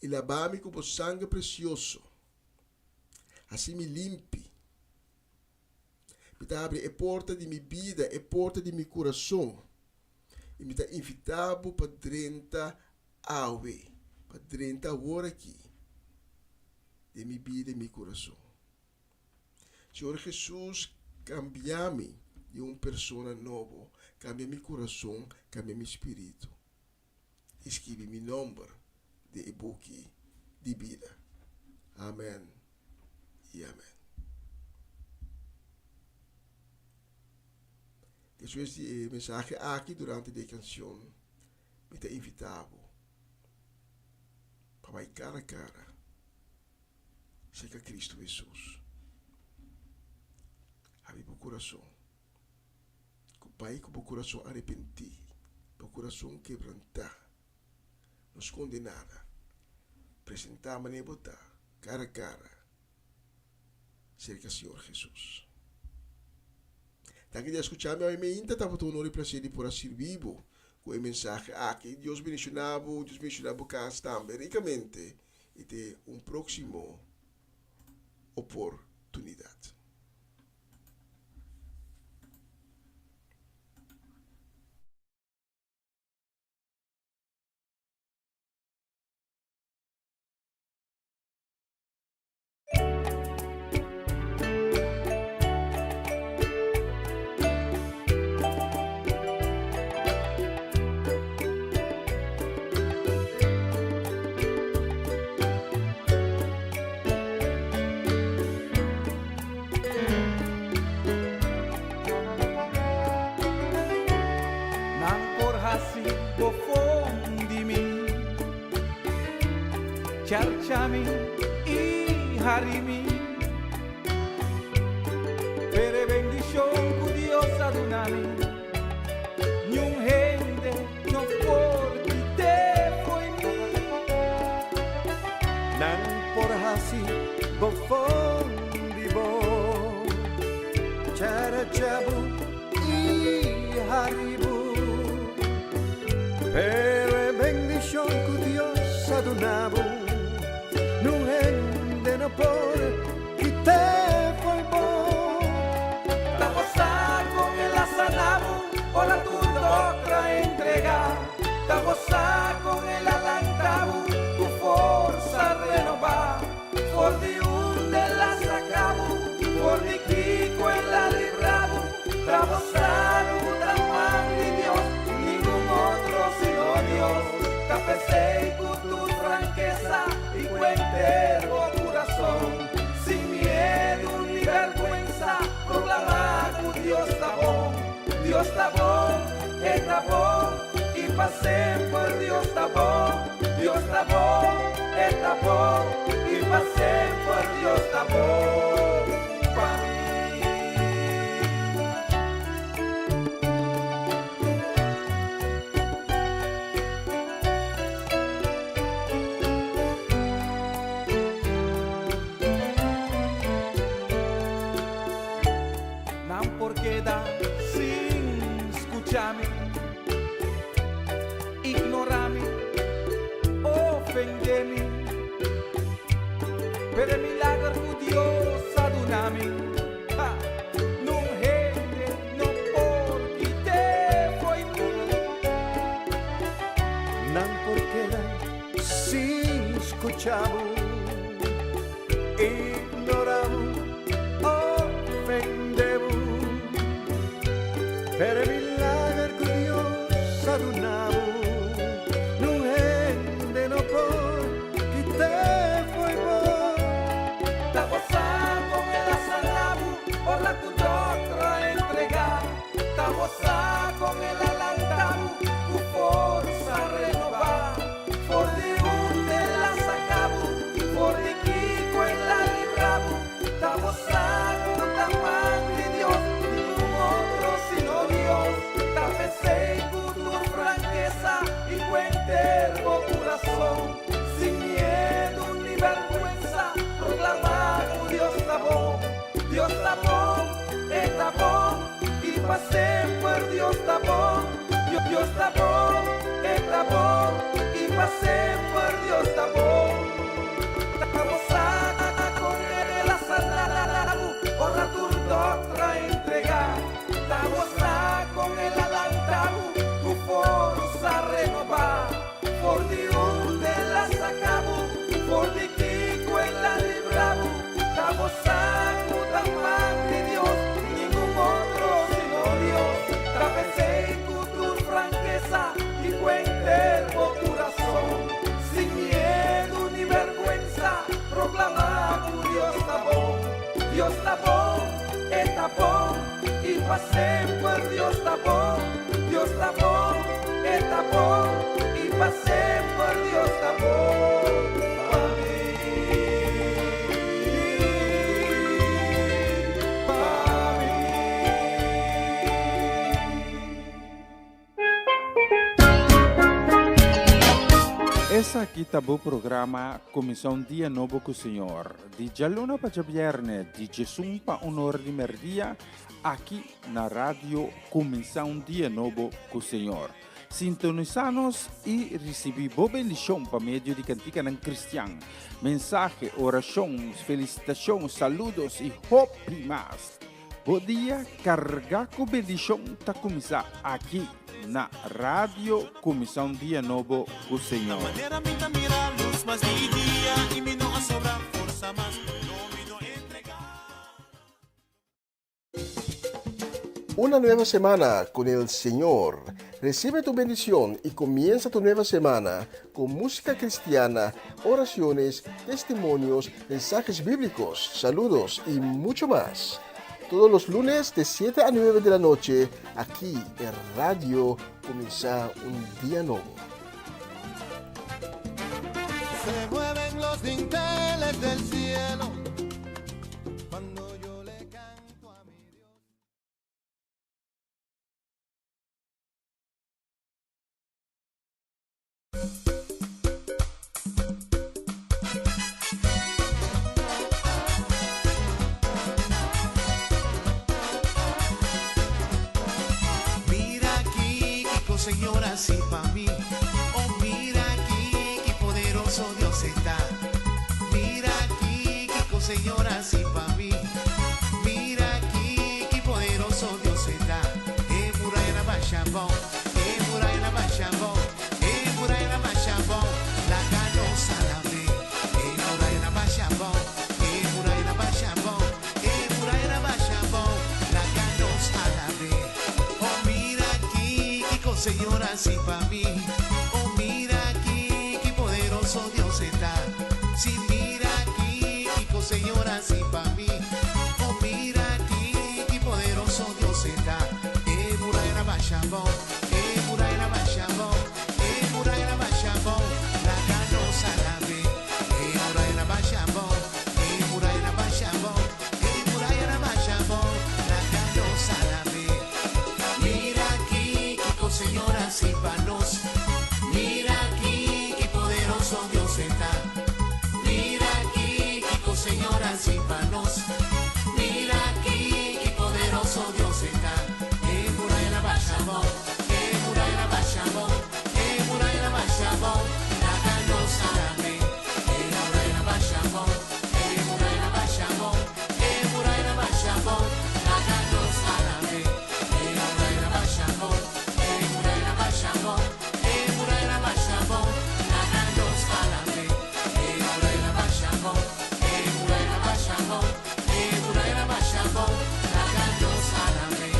e lavar-me com o sangue precioso, assim me limpe, me abre a porta de minha vida, a porta de meu coração e me dá invitado para 30 awe, para 30 horas aqui, de minha vida e meu coração. Senhor Jesus, cambia-me de uma pessoa nova, cambia meu coração, cambia meu espírito. Escreve meu nome de e-book de vida. Amém e amém. Depois de mensagem aqui durante a canção, me está invitado para vai cara a cara chegar Cristo Jesus. Abre o coração. Pai com o coração arrepentir, o coração quebrantar, nos condenada, apresentar a maneira botar, cara a cara, cerca Senhor Jesus. Daqui de escutar meu e-mail, ainda estava todo honor e prazer por ser vivo com a mensagem que Deus mencionava o caso também ricamente e ter próximo oportunidade. Charchami y Harimi. Pere bendición cu Dios adunami. Ni un gente no por ti te foi mi. Nan por hasi bofon di bo. Charachabu y haribu. Pere bendición cu Dios adunabo. Nun gente no por ti te foi bo. La gozar con el asanabu, por la tu doctra entregar. La gozar con el alantabu, tu fuerza renovar. Por di un de la sacabu, por di kiko en la librado. La gozar un man de Dios, ningún otro sino Dios. Café con tu franqueza y cuentero corazón. Sin miedo ni vergüenza, proclamar que Dios está bon, está bon, y pasen por Dios está bon, está bon, y pasen por Dios está bon, pa' mí. Nan por quedar sin escucharme, ignorarme, ofenderme, pero el milagro que Dios adunami, no gente, no porque te foi mí. Nan por quedar sin escuchabo, ignorabo, ofendebo. Per milagro que Dios adunabo, non gente no por que te foi bom. La gozar con el asanabu, por la tu doctra entregar. La gozar con el alantabu, tu fuerza renovar. Por de un de la sacabu, por de kiko en la librabu. La gozar con la man de Dios, ningún otro sino Dios. La pesé con tu franqueza y cuentero corazón. Sin miedo ni vergüenza, proclamar que Dios está bon, y pasen por Dios está bon, Dios está bon, y pasen por Dios está bon. La gozada con el asanabu, por la tu doctra entregar. La gozada con el alantabu, tu fuerza renovar. Por Dios de la sacabu, por di kiko en la librabu. La gozada con la man de Dios, ningún otro sino Dios. Trapecé con tu franqueza y cuentero corazón. Sin miedo ni vergüenza, proclamar que Dios está bon, está bon, y pasen por Dios está bon, está bon, y pasen por Dios está bon, pa' mí, pa' mí. Essa aqui tá o programa Comissão Dia Novo com o Senhor. De Jaluna para Viernes, de Jesus para Honor de Merdia, aqui na rádio Comissão Dia Novo com o Senhor. Sintonizanos e recebi boa bendição para meio de cantiga não cristã. Mensagem, orações, felicitações, saludos e hope mais. Bom dia, carregar com bendição tá começar aqui na rádio Comissão Dia Novo com o Senhor. Una nueva semana con el Señor. Recibe tu bendición y comienza tu nueva semana con música cristiana, oraciones, testimonios, mensajes bíblicos, saludos y mucho más. Todos los lunes de 7 a 9 de la noche, aquí en Radio Comienza un Día Nuevo. Se mueven los dinteles del cielo cuando yo le canto a mi Dios. Mira aquí, Kiko, señora, sí pa' mí. Oh, mira aquí, qué poderoso Dios está. Mira aquí, Kiko, señora, sí pa' mí. Mira aquí, qué poderoso Dios está. Murayana Bachabón, Murayana Bachabón, Murayana Bachabón, la canosa la ve. Murayana Bachabón, Murayana Bachabón, Murayana Bachabón, la canosa la ve. Oh, mira aquí, Kiko, señora, sí pa' mí. Oh, mira aquí, qué poderoso Dios está. Sí, mira aquí, Kiko, señora, sí pa' mí. Oh, mira aquí, qué poderoso Dios está. Murayana Bachabón, Murayana Bachabón, Murayana Bachabón, la canosa la ve. Murayana Bachabón, Murayana Bachabón, Murayana Bachabón, la canosa la ve. Mira aquí, Kiko, señora, sí pa' nos. Mira aquí, qué poderoso Dios está. Mira aquí, Kiko, señora, sí pa' nos. Mira aquí, qué poderoso Dios está. Murayana Bachabón, Murayana Bachabón, Murayana Bachabón, la canosa la ve. Murayana Bachabón, Murayana Bachabón, Murayana Bachabón, la canosa la ve. Murayana Bachabón, Murayana Bachabón, Murayana Bachabón, la canosa la ve. Murayana Bachabón, Murayana Bachabón, Murayana Bachabón, la canosa la ve.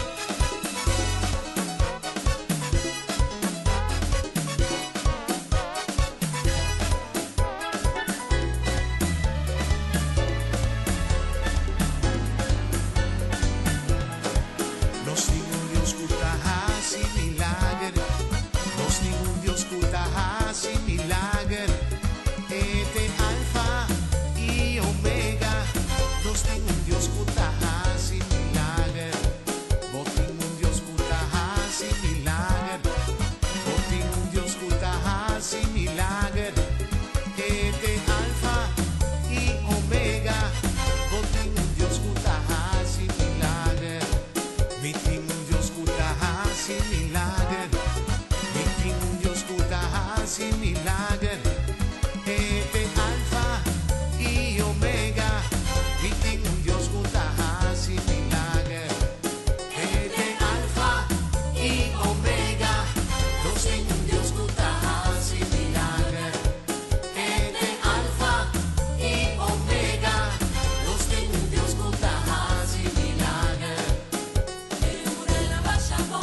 Nos digo un Dios kutaha sin milagre. Nos digo un Dios kutaha sin milagre. Ete alfa y omega. Nos digo un Dios kutaha sin milagre. Botín un Dios kutaha sin milagre. Botín un Dios kutaha sin milagre. Ete alfa y omega. Botín un Dios kutaha sin milagre. Meeting un Dios kutaha sin milagre. Meeting un Dios kutaha sin milagre. Alfa y Omega. Meeting un Dios kutaha sin milagre. Alfa y Omega. Dos en un Dios kutaha sin milagre. Alfa y Omega. Dos en un Dios kutaha sin milagre.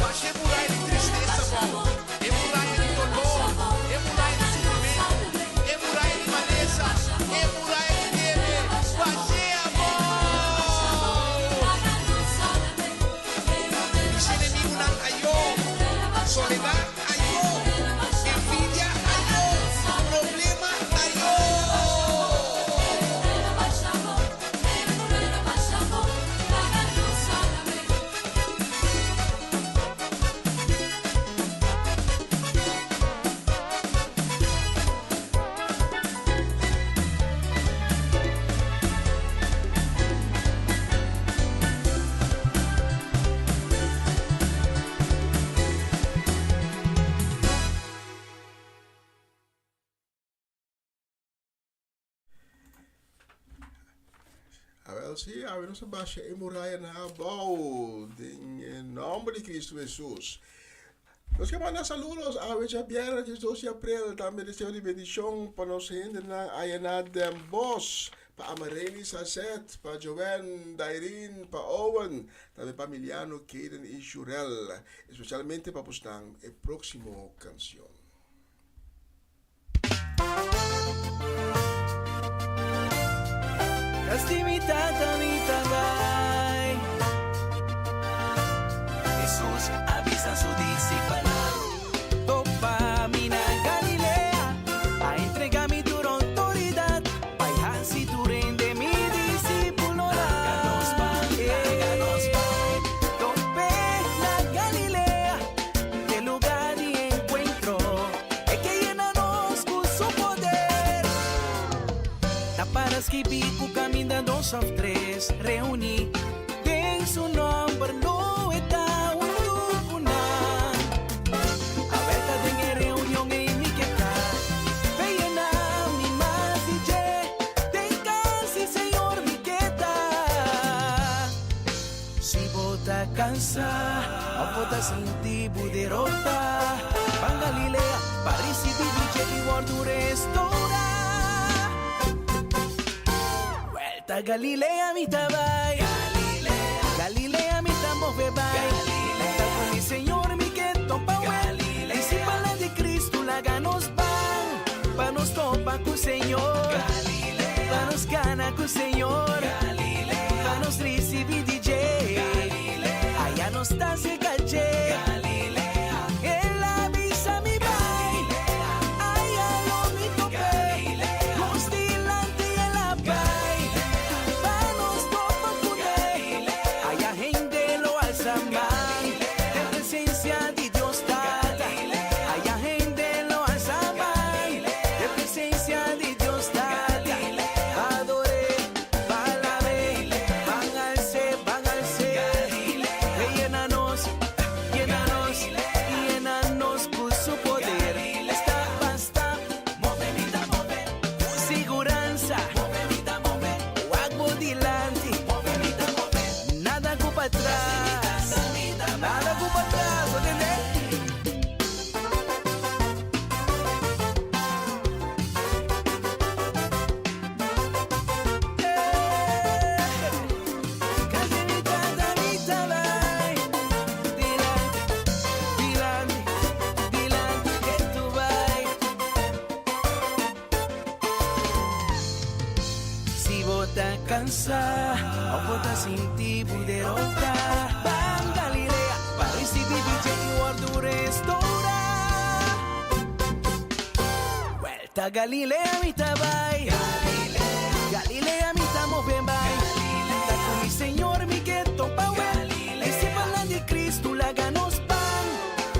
Baixei muralha de tristeza, bom. E muralha de dolor. E muralha de sofrimento. E muralha de maleza. E muralha de neve. Baixei a mão. Esse inimigo não caiu. Soledad caiu. Envidia caiu. Problema caiu. Wel, zie we nos baixa e muralha na bau em nome de Cristo Jesus. Nós queremos mandar saludos a Javier de 12 de abril, também deseo de bendição para nós gente na Ayana de Bos, para Amareli Sasset, para Joven, Dairin, para Owen, também para Emiliano, Kaden e Jurel, especialmente para Postang, a próxima canção. Castimita mi tagay. Jesús avisa a su discípulo. Topa mina Galilea, a entregar mi Toronto. escribí con camina 2 of 3 reuni en su nombre no está una aberta de reunión en mi que está veía mi más DJ ten casi señor mi que está si bota cansa o bota sin ti derrota van Galilea para recibir DJ y guardo restaura vuelta Galilea mi tabay Galilea mi tamove bay Galilea con mi señor mi que topa Galilea y si para de Cristo la ganos van pa nos topa con señor Galilea pa nos gana con señor Galilea pa nos recibir DJ Galilea allá nos está se caché Galilea en la visa mi bay allá lo mi tope Galilea nos dilante en la bay pa nos topa con allá gente lo alza más de presencia de Dios está allá gente lo alza más de presencia de Dios está adore palabra van al ser llénanos con su poder está basta seguranza agua delante nada culpa atrás nada culpa atrás ¿entendés? Si bota cansa o bota sin ti derrota van Galilea para recibir DJ y guardo restaura vuelta Galilea mi tabay Galilea mi tamo ben bay está con mi señor mi que topa Galilea y si para de Cristo la ganos pan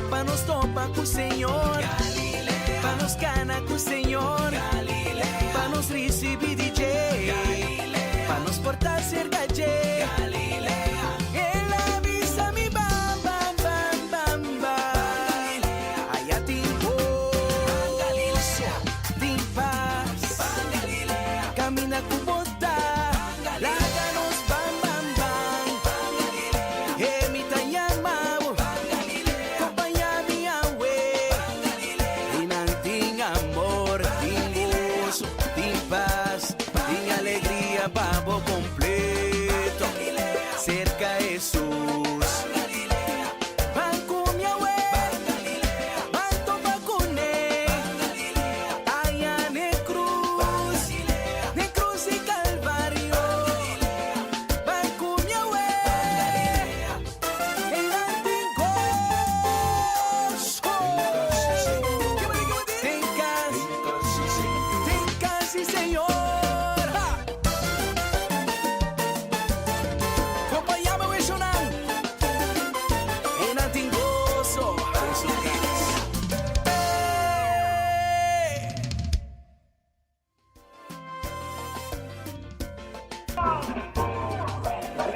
pa nos topa con señor Galilea pa nos gana con señor Galilea pa nos recibir DJ Galilea pa nos portar ser calle Galilea en la visa mi bam bam bam bam bam allá tiempo Galilea tin paz Galilea camina con bota la ganos bam bam bam Galilea mi tayama compañía mi awe y nanting amor tin gozo tin paz tin alegría pavo completo cerca Jesús van con mi awe van topa con allá en cruz y calvario van con mi awe en ten casi señor acompáñame a sonar en antingoso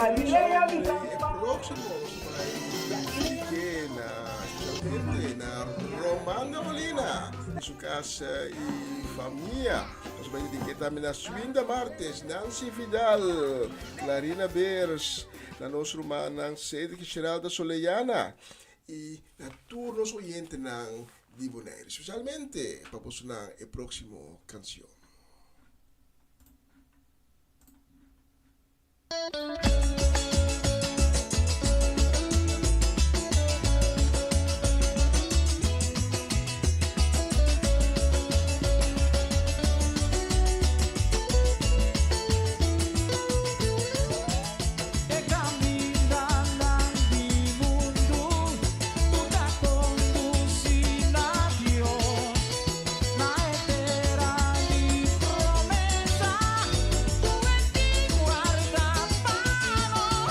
El próximo na Romana Molina, su casa y familia. Nos va a dedicar también a Swinda Martes, Nancy Vidal, Clarina Beers, na nossa romana sede que Geralda Soleyana e na turnos oyentes na Dibonaire, especialmente para posicionar el próximo canción. Promesa, tu en ti guarda paz.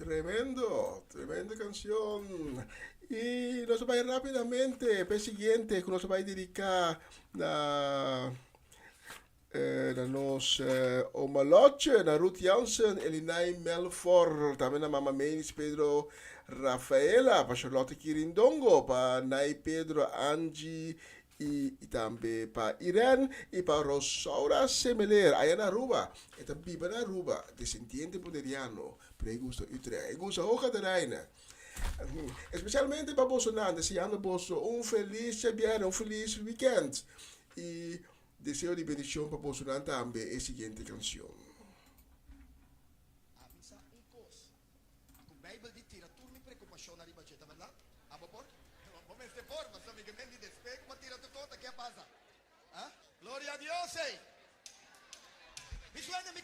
tremenda canción. Y nos va a ir rápidamente, per siguiente, que nos va a dedicar a nos omaloche, na Ruth Jansen, Elinai Melfor, também na Mama Menis, Pedro Rafaela, para Charlotte Quirindongo, para Nai Pedro Angie, e também para Irene e para Rosaura Semeler, aí na Aruba, e também na Aruba, descendente poderiano, pregusto Utrecht, e gusta hoja de reina. Especialmente para Bolsonaro, desejando Bolso feliz viernes, feliz weekend. E deseo de bendición para Bolsonaro também a seguinte canção. Avisa un cos. Tu Bible di tira tu mi preoccupazione arriba c'è, ¿verdad? ¿A vapor? No me se forma, so mi que me di despego, ma tira tu cosa, ¿qué pasa? ¿Ah? Gloria a Dios, eh. Mi sueño, mi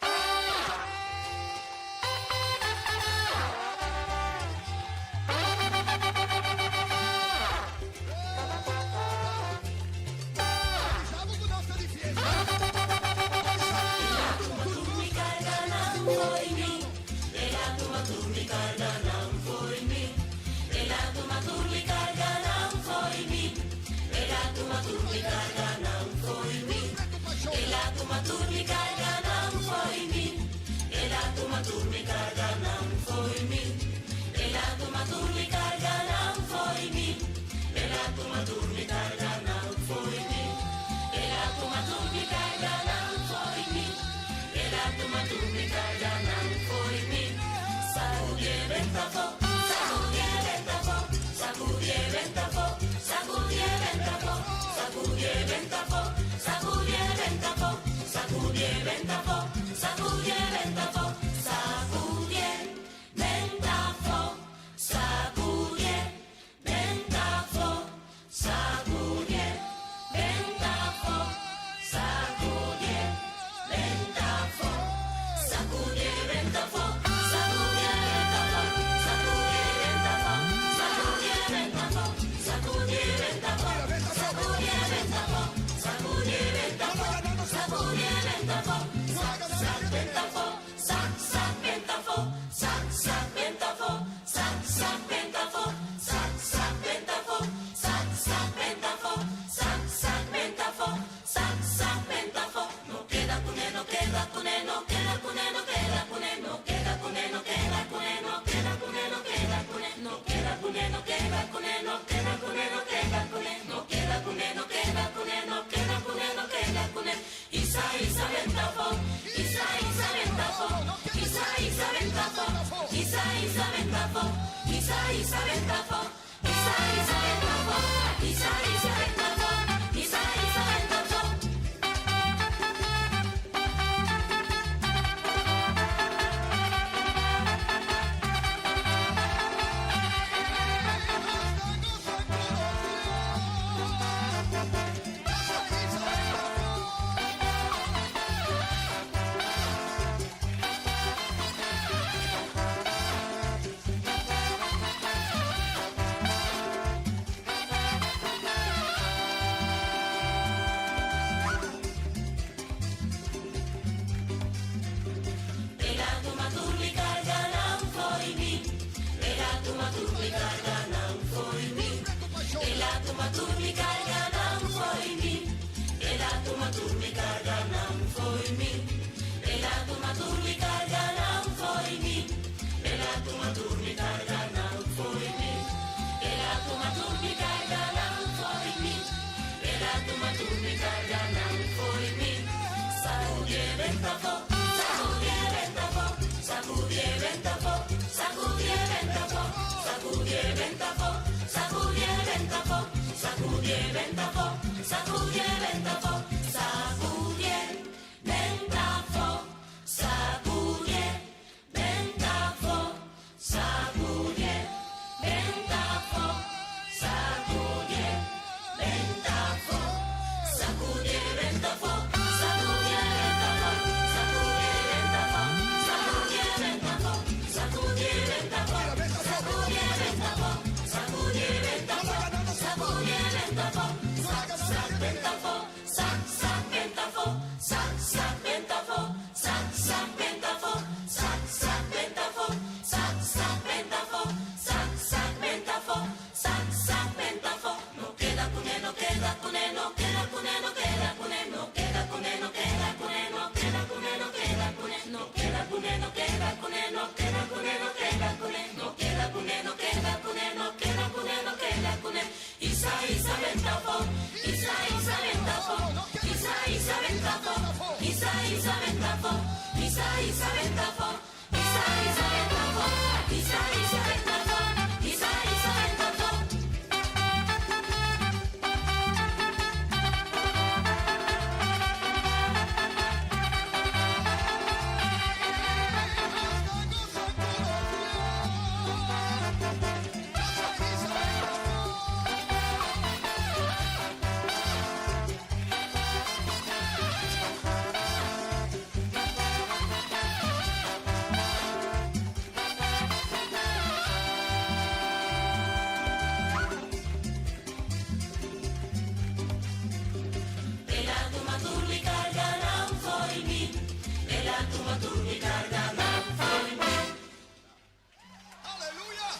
Aleluya.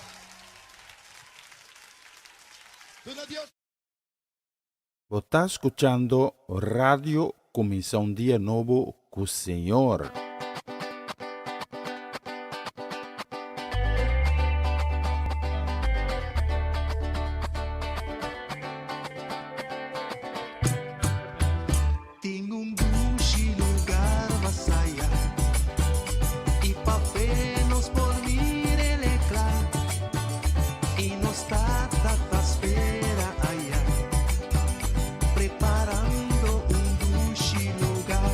Tudo Deus. Você está escuchando Radio Começar um Dia Novo com o Senhor. Tenho duche lugar vasaya e papenos por mir eleclar e nos tata espera allá preparando duche lugar.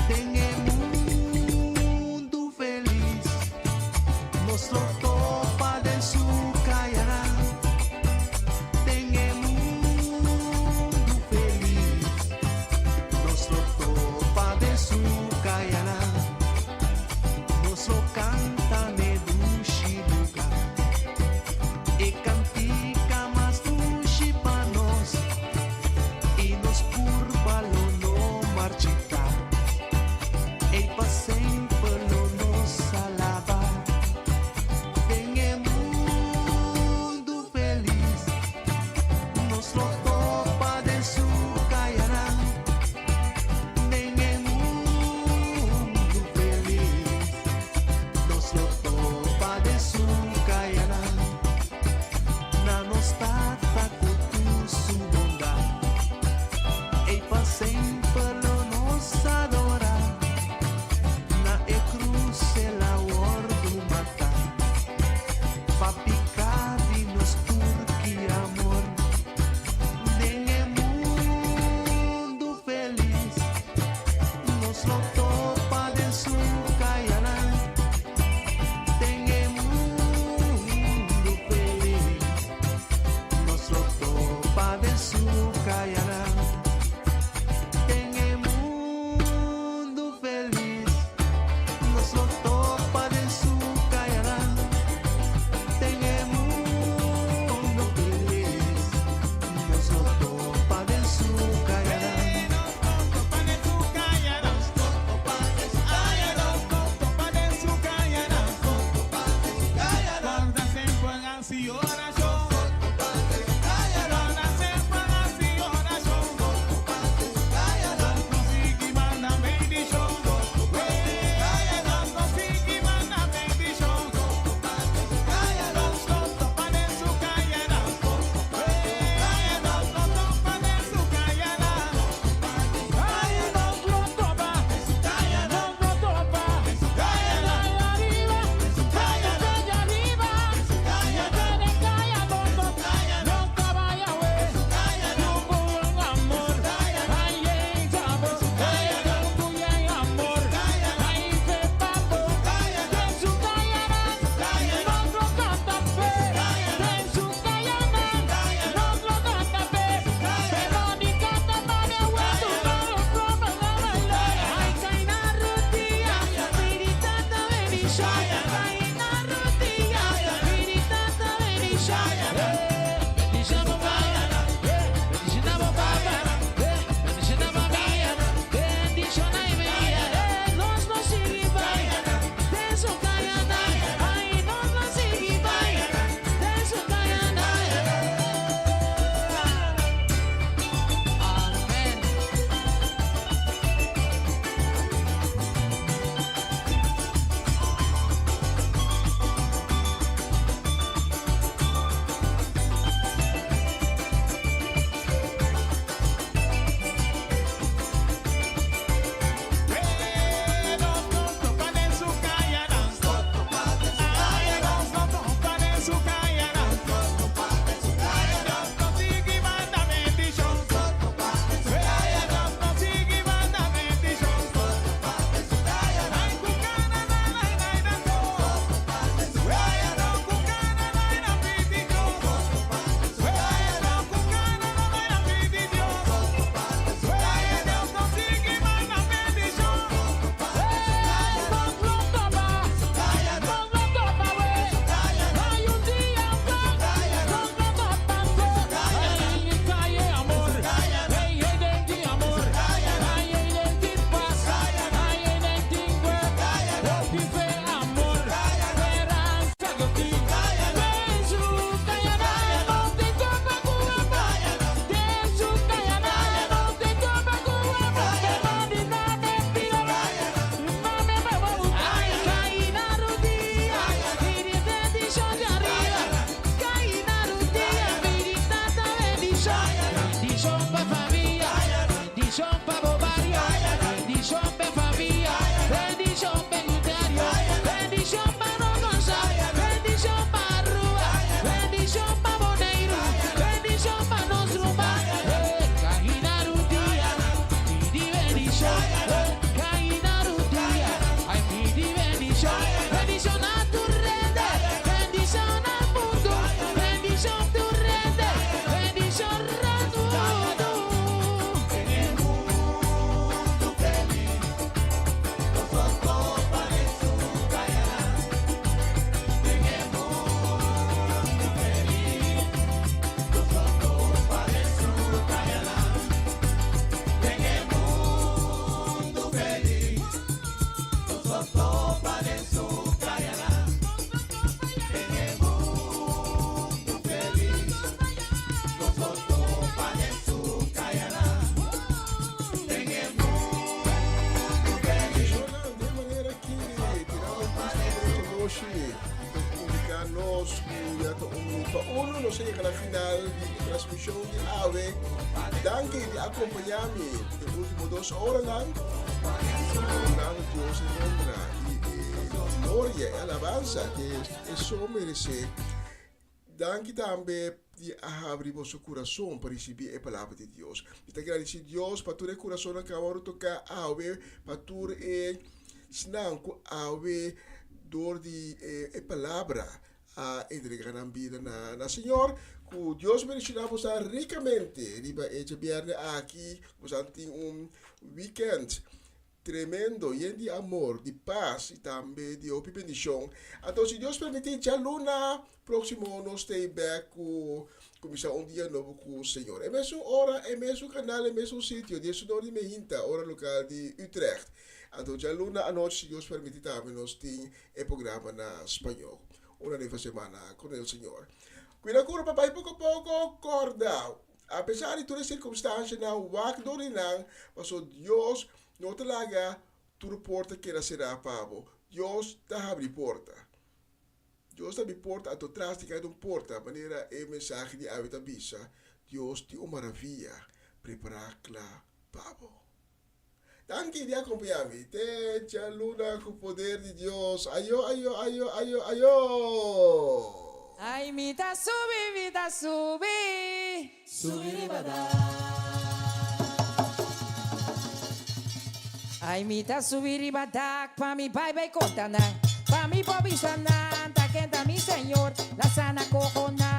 Tenho mundo feliz nuestro topa del su callará. Tenho mundo feliz nuestro topa de su callará, nuestro canta de dushi lugar, y cantica más dushi pa nos, y nos curva lo no marchita, y pa sempre lo nos alaba. Tenho mundo feliz, nuestro topa de su callará. Tenho mundo feliz, nuestro topa de su callará. Na nos tata com su bondade, e pa sempre lo nos adora. Na e cruz la ordo matar, pa picar e nos porque amor. Tenho mundo feliz, nuestro topa de su callará. Tenho mundo feliz, nuestro topa de su callará. Tenho mundo feliz, nuestro topa de su callará. Tenho mundo feliz, nuestro topa de su callará. Guarda sempre ansi oração. Guarda sempre ansi oração. final de transmisión de AVE. Danke de acompañarme de último 2 horas lang. Nada Dios en honra y gloria y alabanza que eso merece. Danke também de abrir vosso coração para receber a palavra de Deus. Está agradecido Deus para todo o coração que agora tocar AVE, para todo o snang AVE door die palavra a entregar na vida na Senhor, que Deus beneficiará você ricamente. Riba este viernes aqui, você tem weekend tremendo, lleno de amor, de paz e também de bendição. Então, se Deus permitir, já luna próximo nós stay back com comissão dia novo com o Senhor. É mesmo hora, é mesmo canal, é mesmo sítio, de não de Mehinta, hora local de Utrecht. Então, já luna à noite, se Deus permitir, também nós tem o programa na espanhol. Uma nova semana com o Senhor. Cuida cura, papai, pouco a pouco, corda. Apesar de todas as circunstâncias, não, wak dorinang, mas o Deus não te laga, tu porta que será pavo. Deus te abre porta. Deus te abre porta, a tu trás de cada porta, maneira é mensagem de avita bisa. Deus te maravilha, preparar la pavo. Danke de acompanhar-me. Te luna com o poder de Deus. Ayo, ayo, ayo, ayo, ayo. Ai, vida sube, subiribada. Ai, mita subiribada, pa mi pai vai contana, pa mi pobi sana, ta quenta mi señor, la sana cojona.